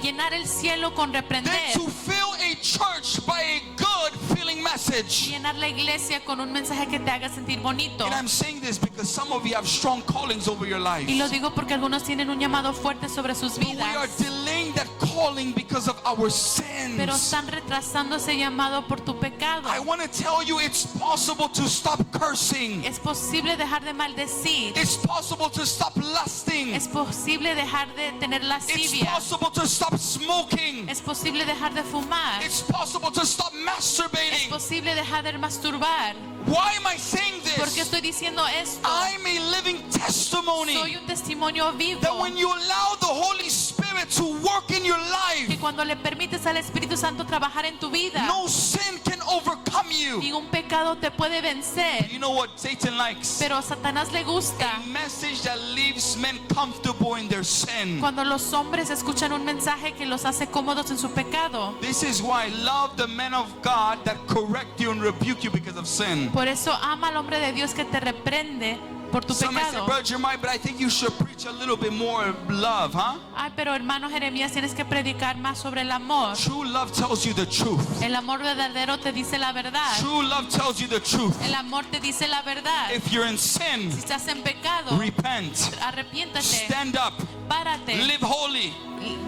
llenar el cielo con than reprender to fill a church by a good feeling pleasing message. Llenar la iglesia con un mensaje que te haga sentir bonito. And I'm saying this because some of you have strong callings over your life. Y lo digo porque algunos tienen un llamado fuerte sobre sus But we are vidas, delaying that calling because of our pero sins. están retrasando ese llamado por tu pecado. I want to tell you it's possible to stop cursing. Es posible dejar de maldecir. It's possible to stop lusting. Es posible dejar de tener It's lascivia. possible to stop smoking. Es posible dejar de fumar. It's possible to stop Es masturbating. posible dejar de masturbar. Why am I saying ¿Por qué this? estoy diciendo esto? I'm a living Soy testimony un testimonio vivo that when you allow the Holy Spirit to work in your que life, cuando le permites al Espíritu Santo trabajar en tu vida, no sin can overcome you. ningún pecado te puede vencer. You know what Satan likes? Pero a Satanás le gusta A message that leaves men comfortable in their sin. cuando los hombres escuchan un mensaje que los hace cómodos en su pecado. This is why I love the men of God that correct you and rebuke you because of sin. Por eso ama al hombre de Dios que te reprende por tu Some may say, pecado. Brother Jeremiah, but I think you should preach a little bit more love, huh? Ay, pero hermano Jeremías, tienes que predicar más sobre el amor. True love tells you the truth. El amor verdadero te dice la verdad. True love tells you the truth. El amor te dice la verdad. If you're in sin, Si estás en pecado, repent, arrepiéntate, stand up, párate, live holy,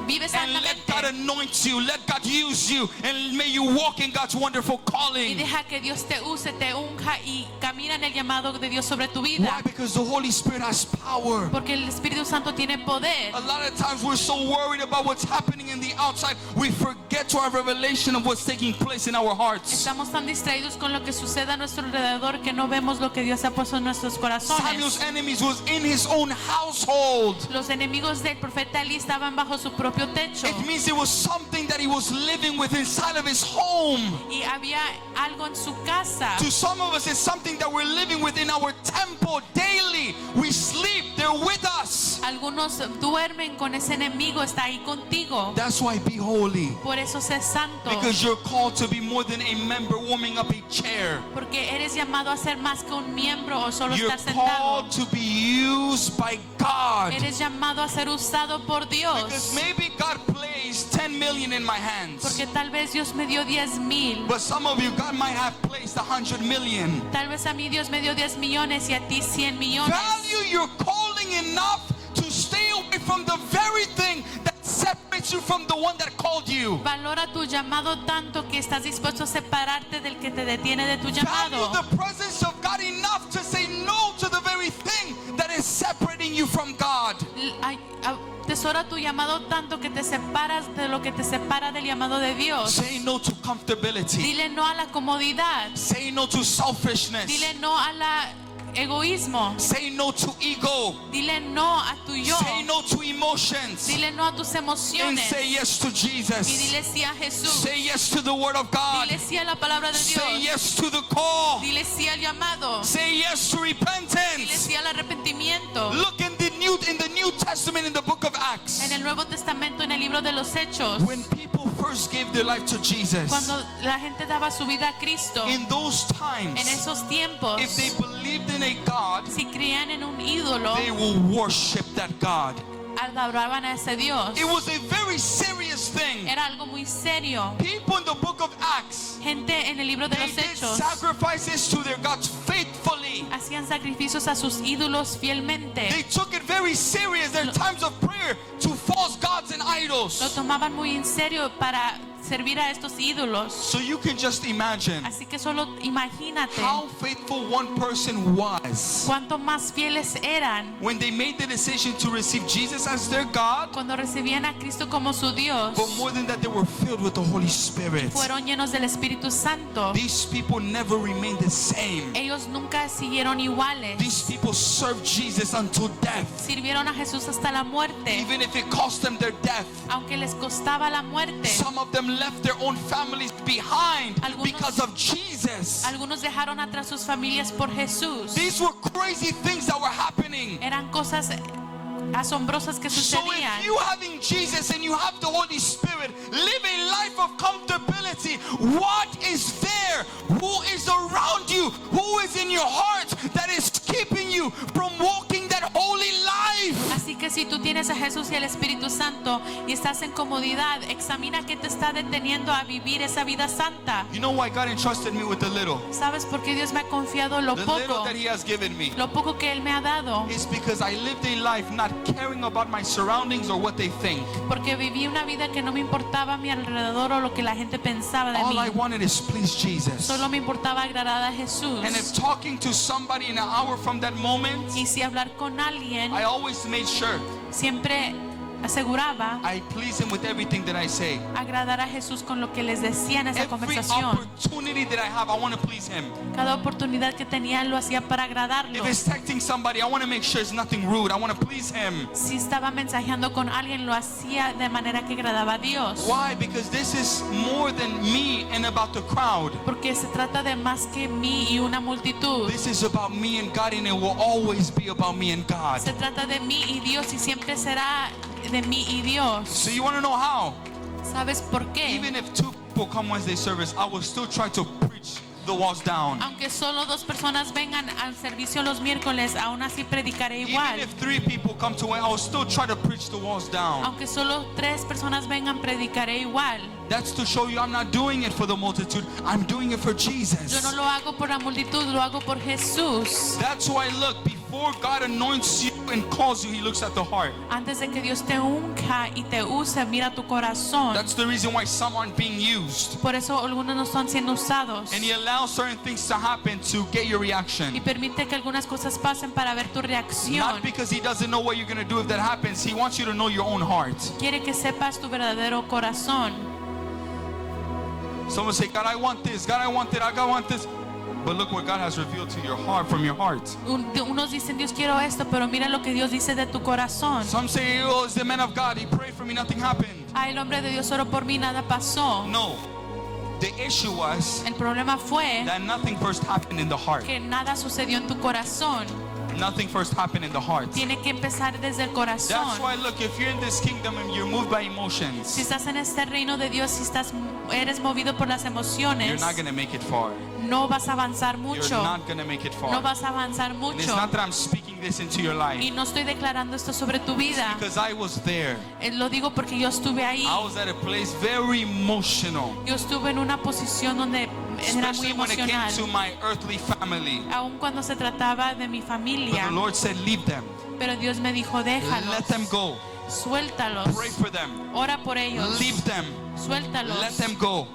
vive and let God santamente anoint you, let God use you, and may you walk in God's wonderful y calling. deja que Dios te use, te unja y camina en el llamado de Dios sobre tu vida. Why? Because the Holy Spirit has power. Porque el Espíritu Santo tiene poder. A lot of times we're so worried about what's happening in the outside, we forget to have revelation of what's taking place in our hearts. Estamos tan distraídos con lo que sucede a nuestro alrededor que no vemos lo que Dios ha puesto en nuestros Samuel's corazones. enemies was in his own household. Los enemigos del profeta Elí estaban bajo su propio techo It means it was something that he was living with inside of his home. y había algo en su casa. To some of us, it's something that we're living with in our temple daily. We sleep, they're with us. Algunos duermen con ese enemigo, está ahí contigo. That's why be holy. Por eso sé santo, Because you're called to be more than a member warming up a chair. porque eres llamado a ser más que un miembro o solo You're estar sentado. called to be used by God. Eres llamado a ser usado por Because Dios, maybe God placed 10 million in my hands. porque tal vez Dios me dio 10,000. But some of you, God might have placed 100 million. Tal vez a mí Dios me dio 10 millones y a ti 100 millones. Value your calling enough to stay away from the very thing that separates you from the one that called you. Valora tu llamado tanto que estás dispuesto a separarte del que te detiene de tu Value llamado. the presence of God enough to say no to the very thing that is separating you from God. Tesora tu llamado tanto que te separas de lo que te separa del llamado de Dios. Say no to comfortability. Dile no a la comodidad. Say no to selfishness. Dile no a la egoísmo. Say no to ego. Dile no a tu yo. Say no to emotions. Dile no a tus And emociones. say yes to Y Jesus. dile sí a Jesús. Say yes to the word of God. Dile sí a la palabra de Say Dios. yes to the call. Dile sí al llamado. Say yes to Dile repentance. sí al arrepentimiento. Look in the New Testament in the book of Acts. En el Nuevo Testamento, en el libro de los Hechos, When people first gave their life to Jesus, cuando la gente daba su vida a Cristo, in those en times, esos tiempos, if they believed in a God, si creían en un ídolo, they will worship that God. adoraban a ese Dios. It was a very serious thing. Era algo muy serio. People in the book of Acts, Gente en el libro de they los did Hechos sacrifices to their gods faithfully. hacían sacrificios a sus ídolos They fielmente. took it very serious, their times of prayer, to false gods and Lo idols. tomaban muy en serio para servir a estos ídolos. So you can just imagine Así que solo imagínate how faithful one person was cuánto más fieles eran when they made the decision to receive Jesus as their God. cuando recibían a Cristo como su Dios. But more than that, they were filled with the Holy Spirit. Fueron llenos del Espíritu Santo. These people never remained the same. Ellos nunca siguieron iguales. These people served Jesus until death, Sirvieron a Jesús hasta la muerte, even if it cost them their death. aunque les costaba la muerte. Some of them left their own families behind Algunos- because of Jesus. Algunos dejaron atrás sus familias por Jesús. These were crazy things that were happening. Eran cosas asombrosas que So sucedían. if you having Jesus and you have the Holy Spirit, live a life of comfortability. What is there? Who is around you? Who is in your heart that is keeping you from walking that holy life? Así Así que si tú tienes a Jesús y al Espíritu Santo y estás en comodidad, examina qué te está deteniendo a vivir esa vida santa. You know why God entrusted me with the little? ¿Sabes por qué Dios me ha confiado lo The little poco? that He has given me. Lo poco que Él me ha dado. It's because I lived a life not caring about my surroundings or what they think. Porque viví una vida que no me importaba a mi alrededor o lo que la gente pensaba de All I mí. wanted is please Jesus. Solo me importaba agradar a Jesús. And if talking to somebody in an hour from that moment, Y si hablar con alguien, I always made sure siempre aseguraba I please Him with everything that I say. agradar a Jesús con lo que les decía en esa Every conversación. opportunity that I have, I want to please Him. Cada oportunidad que tenía lo hacía para agradarlo. If it's texting somebody, I want to make sure it's nothing rude. I want to please Him. Si estaba mensajeando con alguien, lo hacía de manera que agradaba a Dios. Why? Because this is more than me and about the crowd. Porque se trata de más que mí y una multitud. This is about me and God, and it will always be about me and God. Se trata de mí y Dios y siempre será de mí y Dios. So you want to know how? ¿Sabes por qué? Even if 2 people come Wednesday service, I will still try to preach the walls down. Aunque solo 2 personas vengan al servicio los miércoles, aún así predicaré Even igual. if 3 people come to it, I will still try to preach the walls down. Aunque solo 3 personas vengan, predicaré igual. That's to show you I'm not doing it for the multitude. I'm doing it for Yo Jesus. no lo hago por la multitud, lo hago por Jesús. That's why, look, before God anoints you and calls you, He looks at the heart. Antes de que Dios te unja y te use, mira tu corazón. That's the reason why some aren't being used. Por eso algunos no están siendo usados. And He allows certain things to happen to get your Y reaction. permite que algunas cosas pasen para ver tu reacción. Not because He doesn't know what you're going to do if that happens. He wants you to know your own heart. Quiere que sepas tu verdadero corazón. Someone say, God, I want this. God, I want it. I want this. But look what God has revealed to your heart from your heart. Unos dicen, Dios, quiero esto, pero mira lo que Dios dice de tu corazón. Some say, oh, it's the man of God. He prayed for me. Nothing happened. Ay, el hombre de Dios oró por mí, nada pasó. No. The issue was El problema fue that nothing first happened in the heart. que nada sucedió en tu corazón. Nothing first happened in the heart. Tiene que empezar desde el That's corazón. why, look, if you're in this kingdom and you're moved by Si emotions, estás en este reino de Dios, si eres movido por las you're emociones, not going to make it far. no vas a avanzar You're mucho. not going to make it No far. vas a avanzar And it's mucho. not that I'm speaking this into your life. Y no estoy declarando esto sobre tu vida. Because I was there. Lo digo porque yo estuve ahí. I was at a place very emotional. Yo estuve en una posición donde era muy Especially when it came emocional. to my earthly family. Aun cuando se trataba de mi But familia. the Lord said, leave them. Pero Dios me dijo, déjalos. Let them go. Suéltalos. Pray for them. Ora por ellos. Leave them. Suéltalos. Let them go.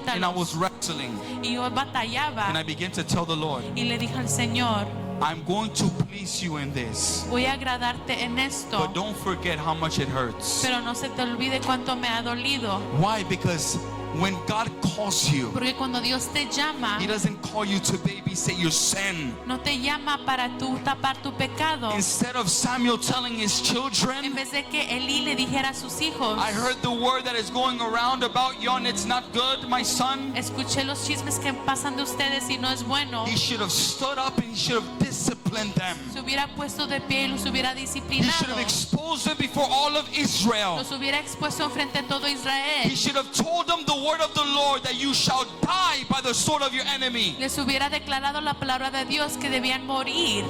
And I was Suéltalos. wrestling. Y yo batallaba. And I began to tell the Lord, Y le dije al Señor, I'm going to please you in this. voy a agradarte en esto. But don't forget how much it hurts. Pero no se te olvide cuánto me ha dolido. Why? Because when God calls you, Porque cuando Dios te llama, He doesn't call you to babysit your sin. no te llama para tú tapar tu pecado. Instead of Samuel telling his En children, vez de que Elí le dijera a sus hijos, I heard the word that is going around about you and it's not good, my son. escuché los chismes que pasan de ustedes y no es bueno. He should have stood up and he should have disciplined them. Se hubiera puesto de pie y los hubiera He should disciplinado. have exposed them before all of Israel. Los hubiera expuesto frente a todo He Israel. should have told them the word of the Lord that you shall die by the sword of your enemy. Les hubiera declarado la palabra de Dios que debían morir.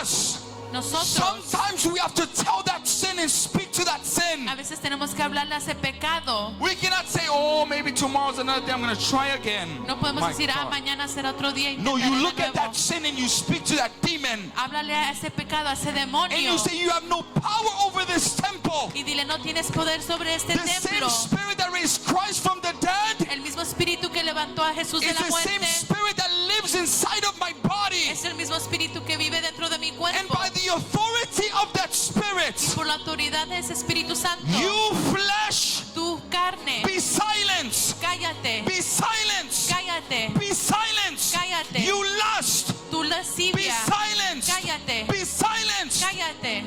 Us. Nosotros Sometimes we have to tell that sin and speak to that sin. a veces tenemos que hablarle a ese pecado. We cannot say, oh, maybe tomorrow's another day, I'm going to try again. No podemos My decir, God. mañana será otro día. No, you intentaré look de at nuevo. that sin and you speak to that demon. Háblale a ese pecado, a ese And demonio. you say, you have no power over this temple. Y dile, no tienes poder sobre este The same templo. spirit that raised Christ from the dead El mismo espíritu que levantó a Jesús de is la the same muerte spirit that lives inside of my body. es el mismo espíritu que vive dentro de mi And cuerpo. by the authority of that spirit, Por la autoridad de ese Espíritu Santo, you flesh, tu carne, be silenced. cállate, Be silenced. cállate, Be silenced. Cállate. You lust. tu Be lascivia, silenced. cállate, Be silenced. cállate.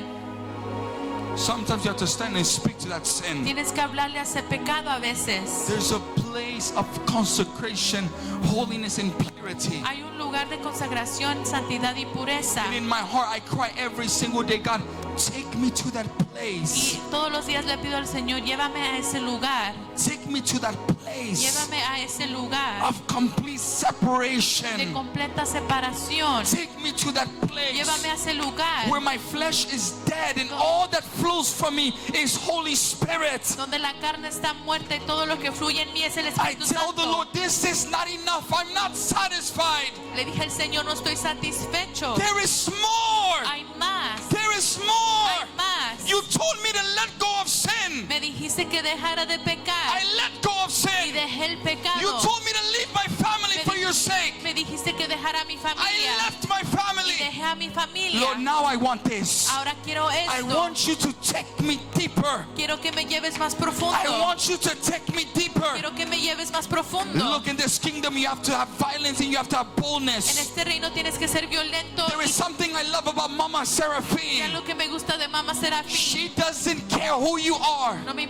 Sometimes you have to stand and speak to that sin. Tienes que hablarle a ese pecado a veces. There's a place of consecration, holiness, and purity. Hay un lugar de consagración, santidad y pureza. And in my heart, I cry every single day, God, take me to that place. Y todos los días le pido al Señor, llévame a ese lugar. Take me to that place Llévame a ese lugar of complete de separation. completa separación. Take me to that place Llévame a ese lugar where my flesh is dead and all that flows from me is Holy Spirit. donde la carne está muerta y todo lo que fluye en mí es el I Espíritu tell the Santo. Lord, this is not enough. I'm not satisfied. Le dije al Señor, no estoy satisfecho. There is more. Hay más. There is more. Hay más. You told me to let go of sin. Me dijiste que dejara de pecar I let go of y sin. dejé el You pecado. told me to leave my family for your sake. Me dijiste que dejara a mi I familia left my y family. dejé a mi familia. Lord, now I want this. Ahora quiero I esto. want you to take me deeper. Quiero que me lleves más I profundo. want you to take me deeper. Quiero que me lleves más profundo. Look, in this kingdom, you have to have violence and you have to have En boldness. este reino tienes que ser violento. There is something I love about Mama Y Seraphine. lo que me gusta de Mamá Serafín. She doesn't care who you are. No le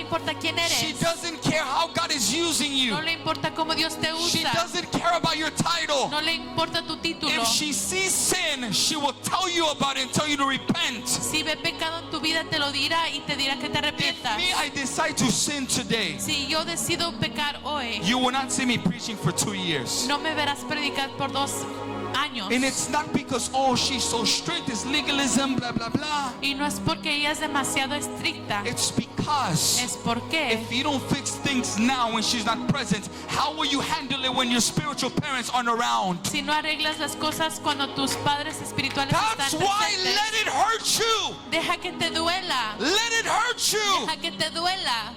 importa quién She eres. doesn't care how God is using you. No le importa cómo Dios te She usa. doesn't care about your title. No le importa tu título. If she sees sin, she will tell you about it and tell you to repent. Si ve pecado en tu vida, te lo dirá y te dirá que te If arrepientas. me, I decide to sin today, Si yo decido pecar hoy, you will not see me preaching for 2 years. no me verás predicar por 2 años. And it's not because, oh, she's so strict, it's legalism, blah, blah, blah. Y no es porque ella es demasiado estricta. It's because Es porque if you don't fix things now when she's not present, how will you handle it when your spiritual parents aren't around? si no arreglas las cosas cuando tus padres espirituales That's están why presentes, let it hurt you. deja que te duela. Let it hurt you. Deja que te duela.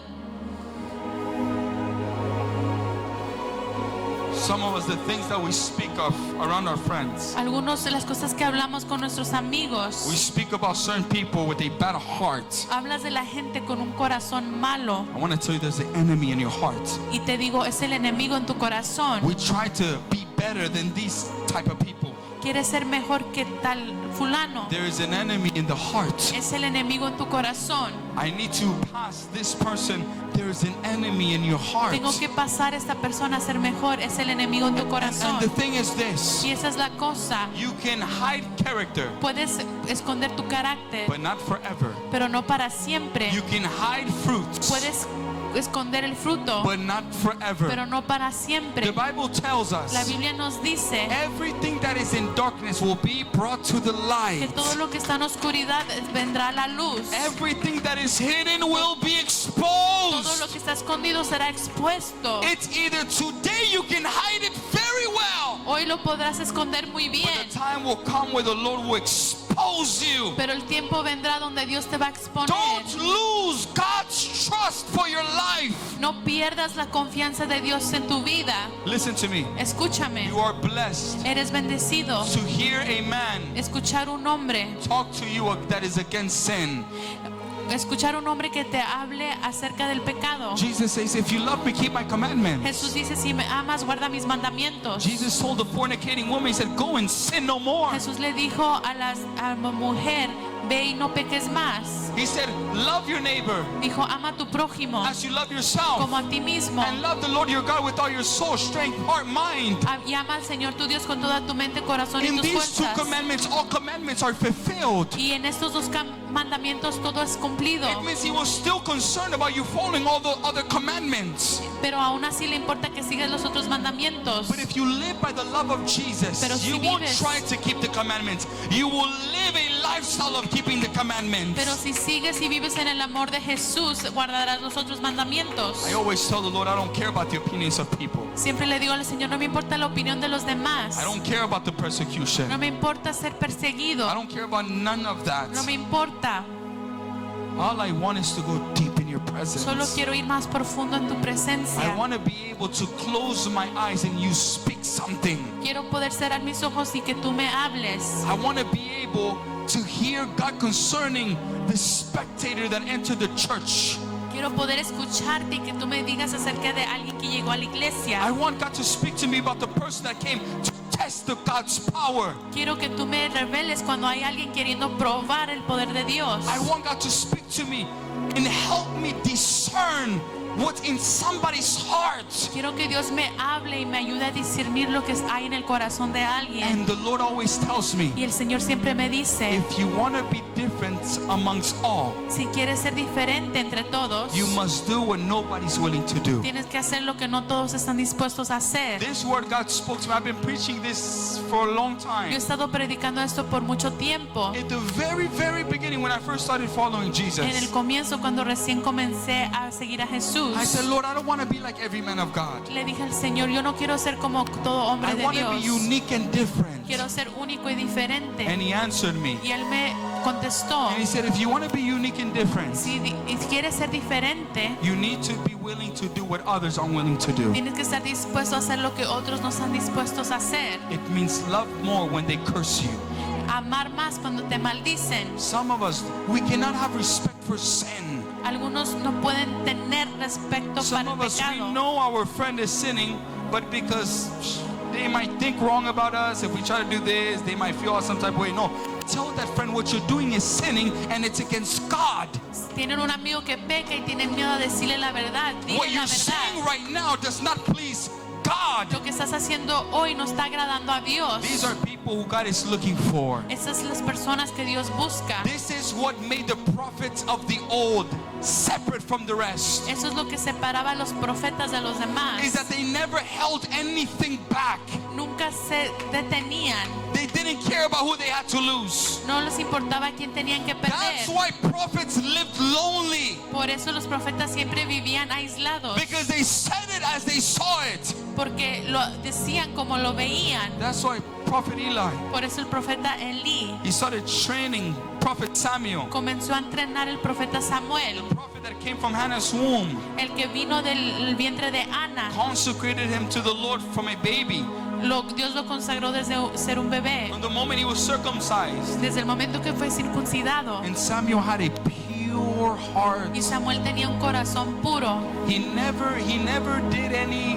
Some of us, the things that we speak of around our friends, Algunos de las cosas que hablamos con nuestros amigos. we speak about certain people with a bad heart. Hablas de la gente con un corazón malo. I want to tell you there's an enemy in your heart. Y te digo, es el enemigo en tu corazón. We try to be better than these type of people. Quieres ser mejor que tal fulano. There is an enemy in the heart. Es el enemigo en tu corazón. I need to pass this person. There is an enemy in your heart. Tengo que pasar a esta persona a ser mejor. Es el enemigo en tu And corazón. the thing is this, Y esa es la cosa. you can hide character, Puedes esconder tu carácter, but not forever. pero no para siempre. You can hide fruits, Puedes esconder el fruto, but not forever. pero no para The siempre. Bible tells La us Biblia nos dice everything that is in darkness will be brought to the que light. todo lo que está en oscuridad vendrá a la luz. Everything that is hidden will be Todo lo exposed. que está escondido será expuesto. It's either today you can hide it very well, Hoy lo podrás esconder muy but bien, the time will come where the Lord will expose you. pero el tiempo vendrá donde Dios te va a exponer. Don't lose God's trust for your life. No pierdas la confianza de Dios en tu vida. Listen to me. Escúchame. You are blessed Eres bendecido. to hear a man Escuchar un hombre, talk to you that is against sin. escuchar un hombre que te hable acerca del pecado. Jesus says, if you love me, keep my commandments. Jesús dice, si me amas, guarda mis mandamientos. Jesus told the fornicating woman, he said, go and sin no more. Jesús le dijo a la mujer, ve y no peques más. He said, love your neighbor Dijo, ama a tu prójimo as you love yourself. como a ti mismo. And love the Lord your God with all your soul, strength, heart, mind. Y ama al Señor tu Dios con toda tu mente, corazón y In tus these two fuerzas. commandments, all commandments are fulfilled. Y en estos 2 mandamientos todo es cumplido. It means he was still concerned about you following all the other commandments. Pero aún así le importa que sigas los otros mandamientos. But if you live by the love of Jesus, Pero si you won't vives- try to keep the commandments. You will live a lifestyle of keeping the commandments. Pero si sigues y vives en el amor de Jesús, guardarás los otros mandamientos. I always tell the Lord, I don't care about the opinions of people. Siempre le digo al Señor, no me importa la opinión de los demás. I don't care about the persecution. No me importa ser perseguido. I don't care about none of that. No me importa. All I want is to go deep in your Solo presence. quiero ir más profundo en tu I presencia. want to be able to close my eyes and you speak something. Quiero poder cerrar mis ojos y que tú me hables. I want to be able to hear God concerning the spectator that entered the church. Quiero poder escucharte y que tú me digas acerca de alguien que llegó a la iglesia. I want God to speak to me about the person that came to test of God's power. Quiero que tú me reveles cuando hay alguien queriendo probar el poder de Dios. I want God to speak to me and help me discern what's in somebody's heart. Quiero que Dios me hable y me ayude a discernir lo que hay en el corazón de alguien. And the Lord always tells me, Y el Señor siempre me dice, if you want to be different amongst all, si quieres ser diferente entre todos, you must do what nobody's willing to do. tienes que hacer lo que no todos están dispuestos a hacer. This word God spoke to me. I've been preaching this for a long Yo he time. estado predicando esto por mucho tiempo. At the very, very beginning, when I first started following En el Jesus, comienzo, cuando recién comencé a seguir a Jesús, I said, Lord, I don't want to be like every man of God. le dije al Señor, yo no quiero ser como todo hombre I de want to be Dios. unique and different. Quiero ser único y diferente. And he answered me. Y Él me contestó, And he said, if you want to be unique and different, si quieres ser diferente, you need to be willing to do what others aren't willing to do. tienes que estar dispuesto a hacer lo que otros no están dispuestos a hacer. It means love more when they curse you. Amar más cuando te maldicen. Some of us, we cannot have respect for sin. Algunos no pueden tener respeto Some para el of us, we pecado. know our friend is sinning, but because they might think wrong about us, if we try to do this, they might feel some type of way. No, tell that friend what you're doing is sinning and it's against God. Tienen un amigo que peca y tienen miedo a decirle la verdad. Dile What la you're saying verdad. right now does not please God. Lo que estás haciendo hoy no está agradando a Dios. These are people who God is looking for. Esas son las personas que Dios busca. This is what made the prophets of the old separate from the rest. Eso es lo que separaba a los profetas de los demás. Is that they never held anything back. Nunca se detenían. They didn't care about who they had to lose. No les importaba a quién tenían que That's perder. why prophets lived lonely, Por eso los profetas siempre vivían aislados. because they said it as they saw it. Porque lo decían como lo veían. That's why Prophet Eli, Por eso el profeta Elí he started training Prophet Samuel, comenzó a entrenar el profeta Samuel, prophet that came from Hannah's womb, el que vino del vientre de Ana. consecrated him to the Lord from a baby. Dios lo consagró desde ser un bebé, From the moment he was circumcised. desde el momento que fue circuncidado. And Samuel had a pure heart. Y Samuel tenía un corazón puro. He never did any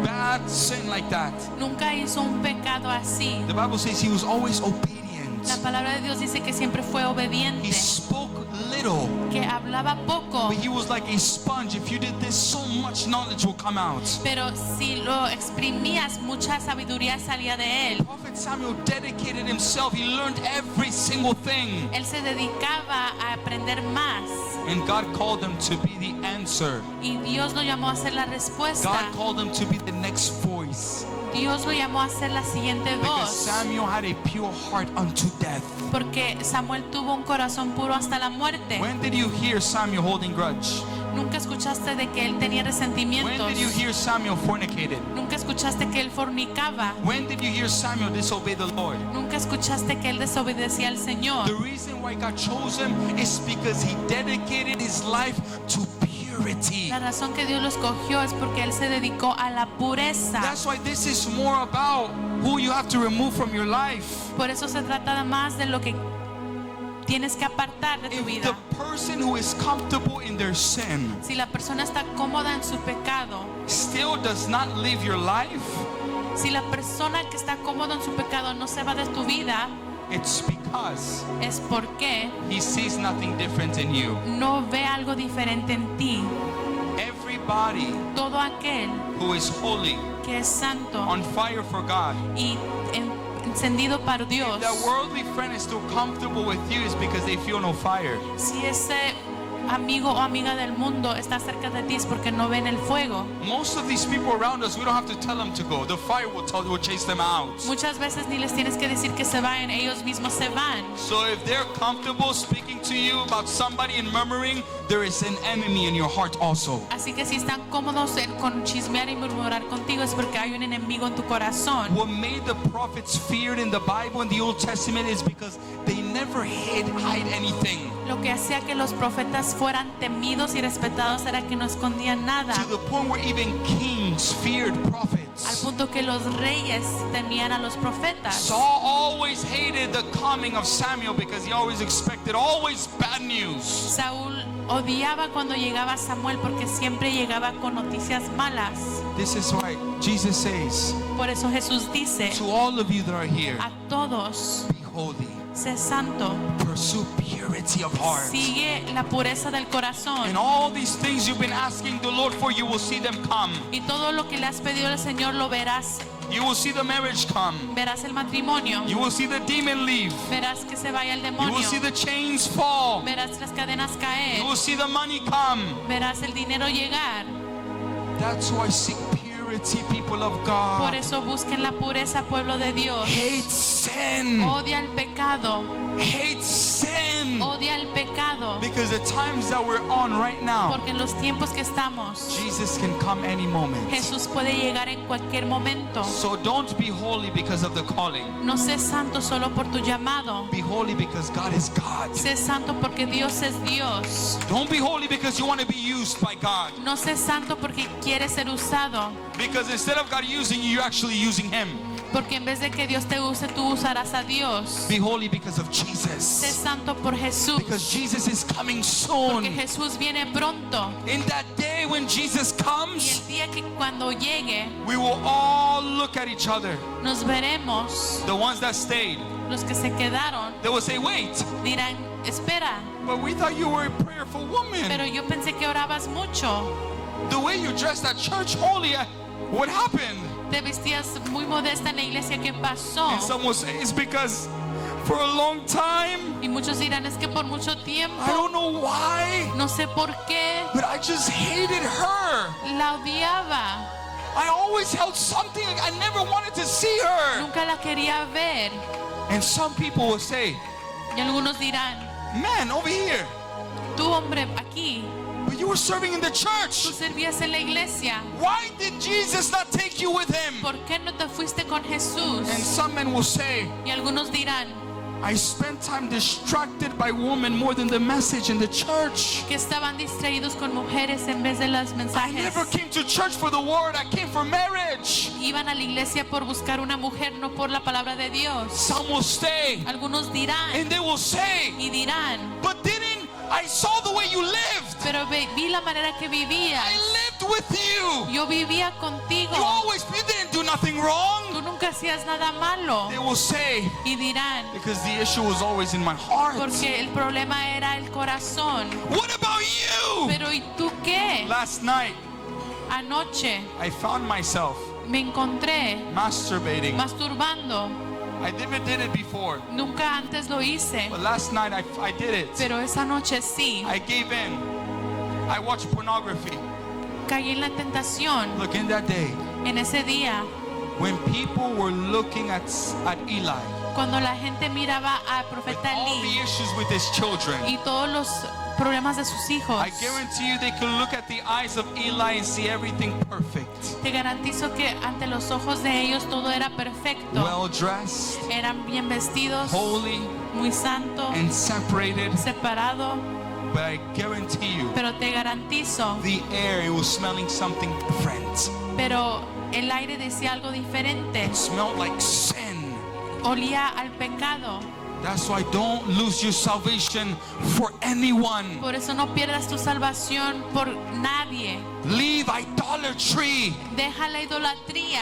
bad sin like that. Nunca hizo un pecado así. The Bible says he was always obedient. La palabra de Dios dice que siempre fue He obediente, spoke little, que hablaba poco, but he was like a sponge. If you did this, so much knowledge will come out. pero si lo exprimías, mucha sabiduría salía de él. Prophet Samuel dedicated himself. He learned every single thing. Él se dedicaba a aprender más And God called him to be the answer. y Dios lo llamó a ser la respuesta. God called him to be the next voice. Dios lo llamó a ser la siguiente Because voz, Samuel had a pure heart unto death. porque Samuel tuvo un corazón puro hasta la muerte. When did you hear Samuel holding grudge? Nunca escuchaste de que él tenía When resentimientos. did you hear Samuel fornicated? Nunca escuchaste que él fornicaba. When did you hear Samuel disobey the Lord? Nunca escuchaste que él desobedecía al Señor. The reason why God chose him is because he dedicated his life to purity. La razón que Dios lo escogió es porque él se dedicó a la pureza. That's why this is more about who you have to remove from your life. Por eso se trata de más de lo que tienes que apartar de tu If vida. the person who is comfortable in their sin Si la persona está cómoda en su pecado, still does not live your life, si la persona que está cómoda en su pecado no se va de tu vida, it's because es porque he sees nothing different in you. no ve algo diferente en ti. Everybody Todo aquel who is holy, que es santo on fire for God, y encendido para Dios, if that worldly friend is still comfortable with you, is because they feel no fire. si ese amigo o amiga del mundo está cerca de ti es porque no ven el fuego. Most of these people around us, we don't have to tell them to go. The fire will chase them out. Muchas veces ni les tienes que decir que se vayan, ellos mismos se van. So if they're comfortable speaking to you about somebody and murmuring, there is an enemy in your heart also. Así que si están cómodos con chismear y murmurar contigo es porque hay un enemigo en tu corazón. What made the prophets feared in the Bible in the Old Testament is because they never hide anything. Lo que hacía que los profetas fueran temidos y respetados era que no escondían nada. To the point where even kings feared prophets. prophets. punto que los reyes temían a los profetas. Saul always hated the coming of Samuel because he always expected always bad news. Saúl odiaba cuando llegaba Samuel porque siempre llegaba con noticias malas. This is why Jesus says Por eso Jesús dice to all of you that are here, a todos, be holy, sé santo, pursue purity of heart. sigue la pureza del corazón. And all these things you've been asking the Lord for, you will see them come. Y todo lo que le has pedido al Señor lo verás. You will see the marriage come. Verás el matrimonio. You will see the demon leave. Verás que se vaya el You will demonio. see the chains fall. Verás las cadenas You caer. will see the money come. Verás el dinero llegar. That's why seek purity, people of Por God. eso busquen la pureza, pueblo de Dios. Hate sin. Odia el pecado. Hate sin. Odia el pecado. Because the times that we're on right now, Porque en los tiempos que estamos, Jesus can come any moment. Jesús puede llegar en cualquier momento. So don't be holy because of the calling. No sé santo solo por tu llamado. Be holy because God is God. Sé santo porque Dios es Dios. Don't be holy because you want to be used by God. No sé santo porque quieres ser usado. Because instead of God using you, you're actually using Him. Porque en vez de que Dios te use, tú usarás a Dios. Be holy because of Sé Jesus. santo por Jesús. Because Jesus is coming Porque soon. Jesús viene pronto. In that day when Jesus Y el comes, día que cuando llegue, we will all look at each other. nos veremos. The ones that stayed, Los que se quedaron they will say, wait, dirán, espera, but we thought you were a prayerful woman. pero yo pensé que orabas mucho. The way you dressed at church holy, what happened? Te vestías muy modesta en la iglesia. ¿Qué pasó? And some will say it's because for a long time, Y muchos dirán, es que por mucho tiempo, I don't know why, no sé por qué, but I just hated her. la odiaba. I always held something, I never wanted to see her. Nunca la quería ver. And some people will say, Y algunos dirán, man, over here, tú hombre aquí, but you were serving in the tú church. servías en la iglesia. Why did Jesus not take you with him? ¿Por qué no te fuiste con Jesús? And some men will say, Y algunos dirán I spent time distracted by women more than the message in the church. que estaban distraídos con mujeres en vez de los I mensajes. never came to church for the word, I came for marriage. Iban a la iglesia por buscar una mujer, no por la palabra de Dios. Some will stay Algunos dirán and they will say, y dirán, but I saw the way you lived. pero vi la manera que vivías. I lived with you. Yo vivía contigo. You didn't do nothing wrong. Tú nunca hacías nada malo. They will say, Y dirán, because the issue was always in my heart. porque el problema era el corazón. What about you? Pero ¿y tú qué? Last night, Anoche I found myself me encontré masturbating. masturbando. I never did it before, Nunca antes lo hice, but last night I did it. pero esa noche sí. I gave in. I watched pornography. Caí en la tentación Look, in that day, en ese día, when people were looking at Eli, cuando la gente miraba al with profeta all the Elí issues with his children, y todos los problemas de sus hijos. I guarantee you they could look at the eyes of Eli and see everything perfect. Te garantizo que ante los ojos de ellos todo era perfecto. Well dressed, Eran bien vestidos, holy, muy santo, and separated. separado. But I guarantee you, Pero te garantizo, the air, it was smelling something different. pero el aire decía algo diferente. It smelled like sin. Olía al pecado. That's why don't lose your salvation for anyone. Por eso no pierdas tu salvación por nadie. Leave idolatry. Deja la idolatría.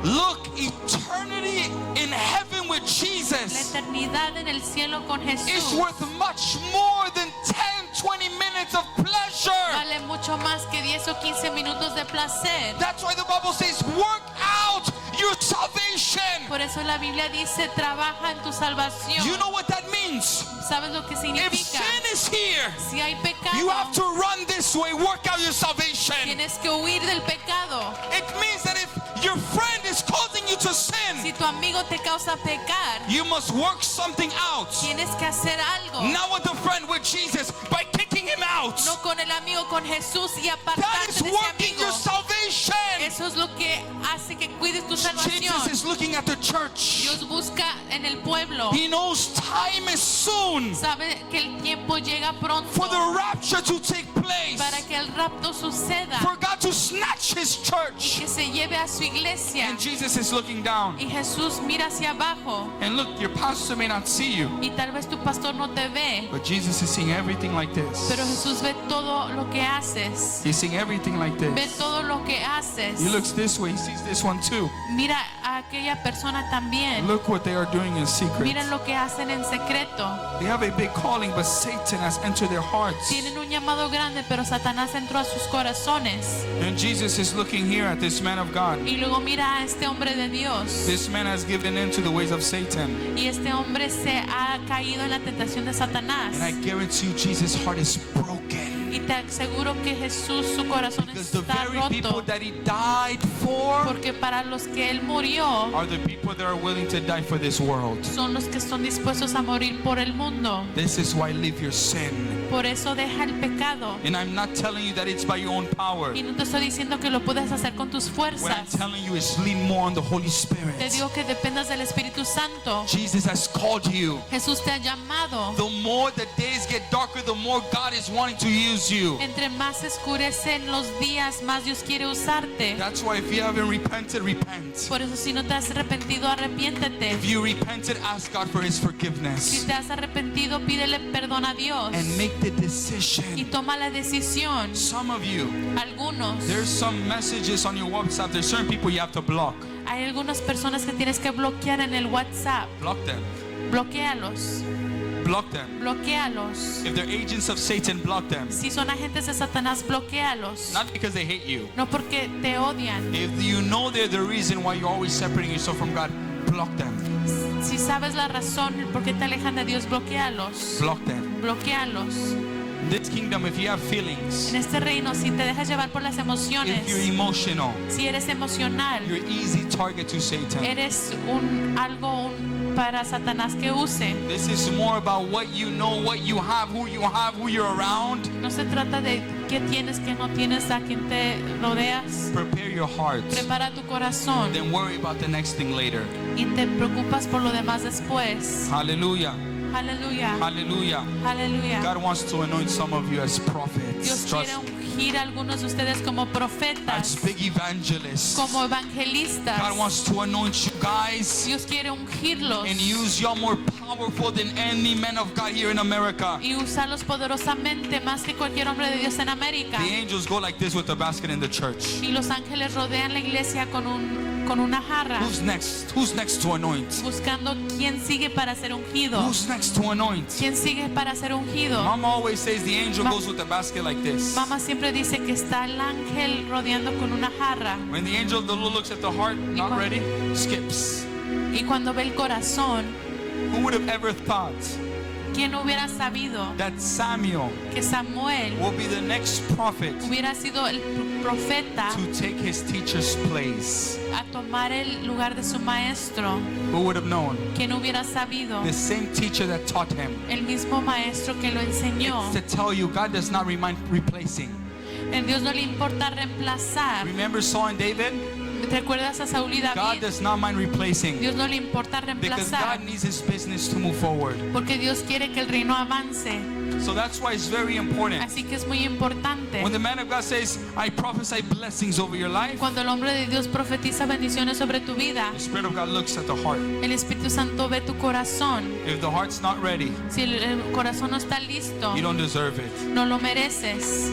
Look, eternity in heaven with La Jesus eternidad en el cielo con is Jesús worth much more than 10, 20 minutes of pleasure. vale mucho más que 10 o 15 minutos de placer. That's why the Bible says, work out your salvation. Por eso la Biblia dice, trabaja en tu salvación. You know what that means? ¿Sabes lo que If significa? sin is here, Si hay pecado, you have to run this way, work out your salvation. tienes que huir del pecado. It means that if your friend is causing you to sin, Si tu amigo te causa pecar, you must work something out. tienes que hacer algo. Not with the friend with Jesus, by kicking him out. No con el amigo, con Jesús y That apartarte is de ese working amigo. your salvation. Eso es lo que hace que cuides tu Jesus salvación. is looking at the church. Dios busca en el pueblo. He knows time is soon Sabe que el tiempo llega pronto for the rapture to take place, para que el rapto suceda. for God to snatch his church. que se lleve a su iglesia. And Jesus is looking down. Y Jesús mira hacia abajo. And look, your pastor may not see you, Y tal vez tu pastor no te ve, but Jesus is seeing everything like this. pero Jesús ve todo lo que haces. He's seeing everything like Ve this. todo lo que haces. He looks this way, he sees this one too. Mira a aquella persona también. Look what they are doing in secret. Mira lo que hacen en secreto. They have a big calling, but Satan has entered their hearts. Tienen un llamado grande, pero Satanás entró a sus corazones. And Jesus is looking here at this man of God. Y luego mira a este hombre de Dios. This man has given in to the ways of Satan. Y este hombre se ha caído en la tentación de Satanás. And I guarantee you, Jesus' heart is broken. Y te aseguro que Jesús, su corazón Because the está very people roto. that he died for Porque para los que él murió, are the people that are willing to die for this world. son los que están dispuestos a morir por el mundo. This is why leave your sin. Por eso deja el pecado. And I'm not telling you that it's by your own power. Y no te estoy diciendo que lo puedes hacer con tus What I'm fuerzas. telling you is lean more on the Holy Te Spirit. digo que dependas del Espíritu Santo. Jesus has called you. Jesús te ha llamado. The more the days get darker, the more God is wanting to use you. Entre más se escurecen los días, más Dios quiere usarte. That's why if you haven't repented, repent. Por eso si no te has arrepentido, arrepiéntete. If you repented, ask God for His Si forgiveness. te has arrepentido, pídele perdón a Dios. And make the Y decision. toma la decisión. Some of you, Algunos. there's some messages on your WhatsApp. There's certain people you have to block. Hay algunas personas que tienes que bloquear en el WhatsApp. Block them. Bloquéalos. Block them. Bloquéalos. If they're agents of Satan, block them. Si son agentes de Satanás, bloquéalos. Not because they hate you. No porque te odian. If you know they're the reason why you're always separating yourself from God, block them. Si sabes la razón por qué te alejan de Dios, bloquéalos. Block them. Bloquéalos. This kingdom, if you have feelings, En este reino, si te dejas llevar por las if you're emociones, emotional, si eres emocional, you're easy target to Satan. eres algo para Satanás que use. This is more about what you know, what you have, who you're around. No se trata de qué tienes, qué no tienes, a quién te rodeas. Prepare your heart. Prepara tu corazón Then worry about the next thing later. y te preocupas por lo demás después. Hallelujah. Aleluya. Hallelujah. Aleluya. God wants to anoint some of you as Dios prophets. quiere Trust me. ungir a algunos de ustedes como As profetas, big evangelists. como God evangelistas. wants to anoint you guys Dios quiere ungirlos and use you more powerful than any man of God here in America. y usarlos poderosamente más que cualquier hombre de Dios en América. The angels go like this with the basket in the church. Y los ángeles rodean la iglesia con una jarra, Who's next? Who's next to anoint? buscando quién sigue para ser ungido. Who's next to anoint? ¿Quién sigue para ser ungido? Mama always says the angel goes with the basket like this. Mamá siempre dice que está el ángel rodeando con una jarra. When the angel of the Lord looks at the heart, not ready, skips. Y cuando ve el corazón, Who would have ever thought ¿quién hubiera sabido that Samuel que Samuel will be the next prophet hubiera sido el profeta to take his teacher's place? a tomar el lugar de su maestro? Who would have known? ¿Quién hubiera sabido? The same teacher that taught him. El mismo maestro que lo enseñó. It's to tell you, God does not mind replacing. En Dios no le importa reemplazar. Remember Saul and David? ¿Te acuerdas a Saúl y God David? does not mind replacing Dios no le importa because reemplazar, God needs his business to move forward. porque Dios quiere que el reino avance. So that's why it's very important. Así que es muy importante. When the man of God says, I prophesy blessings over your life, Cuando el hombre de Dios profetiza bendiciones sobre tu vida, the Spirit of God looks at the heart. el Espíritu Santo ve tu corazón. If the heart's not ready, Si el corazón no está listo, you don't deserve it. no lo mereces.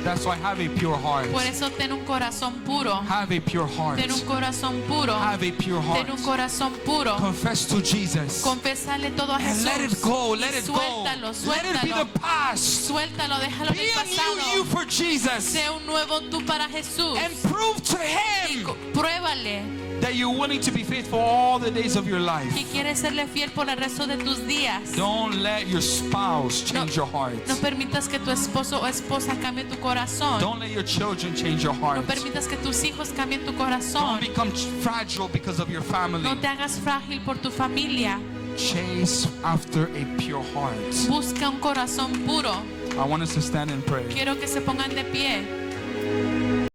That's why have a pure heart. Por eso ten un corazón puro. Have a pure heart. Ten un corazón puro. Have a pure Ten heart. un corazón puro. Confess to Jesus. Confésale todo a And Jesús. let it go. Let Y it go. suéltalo, Let it be suéltalo. the past. Suéltalo, déjalo en Be el a new you pasado. for Jesus. Sé un nuevo tú para Jesús. And prove to Y Him pruébale that you're willing to be faithful all the days of your life. que quieres serle fiel por el resto de tus días. Don't let your spouse change your heart. No permitas que tu esposo o esposa cambie tu corazón. Don't let your children change your No heart. permitas que tus hijos cambien tu Don't corazón. become fragile because of your family. No te hagas frágil por tu familia. Chase after a pure heart. Busca un corazón puro. I want us to stand and pray. Quiero que se pongan de pie.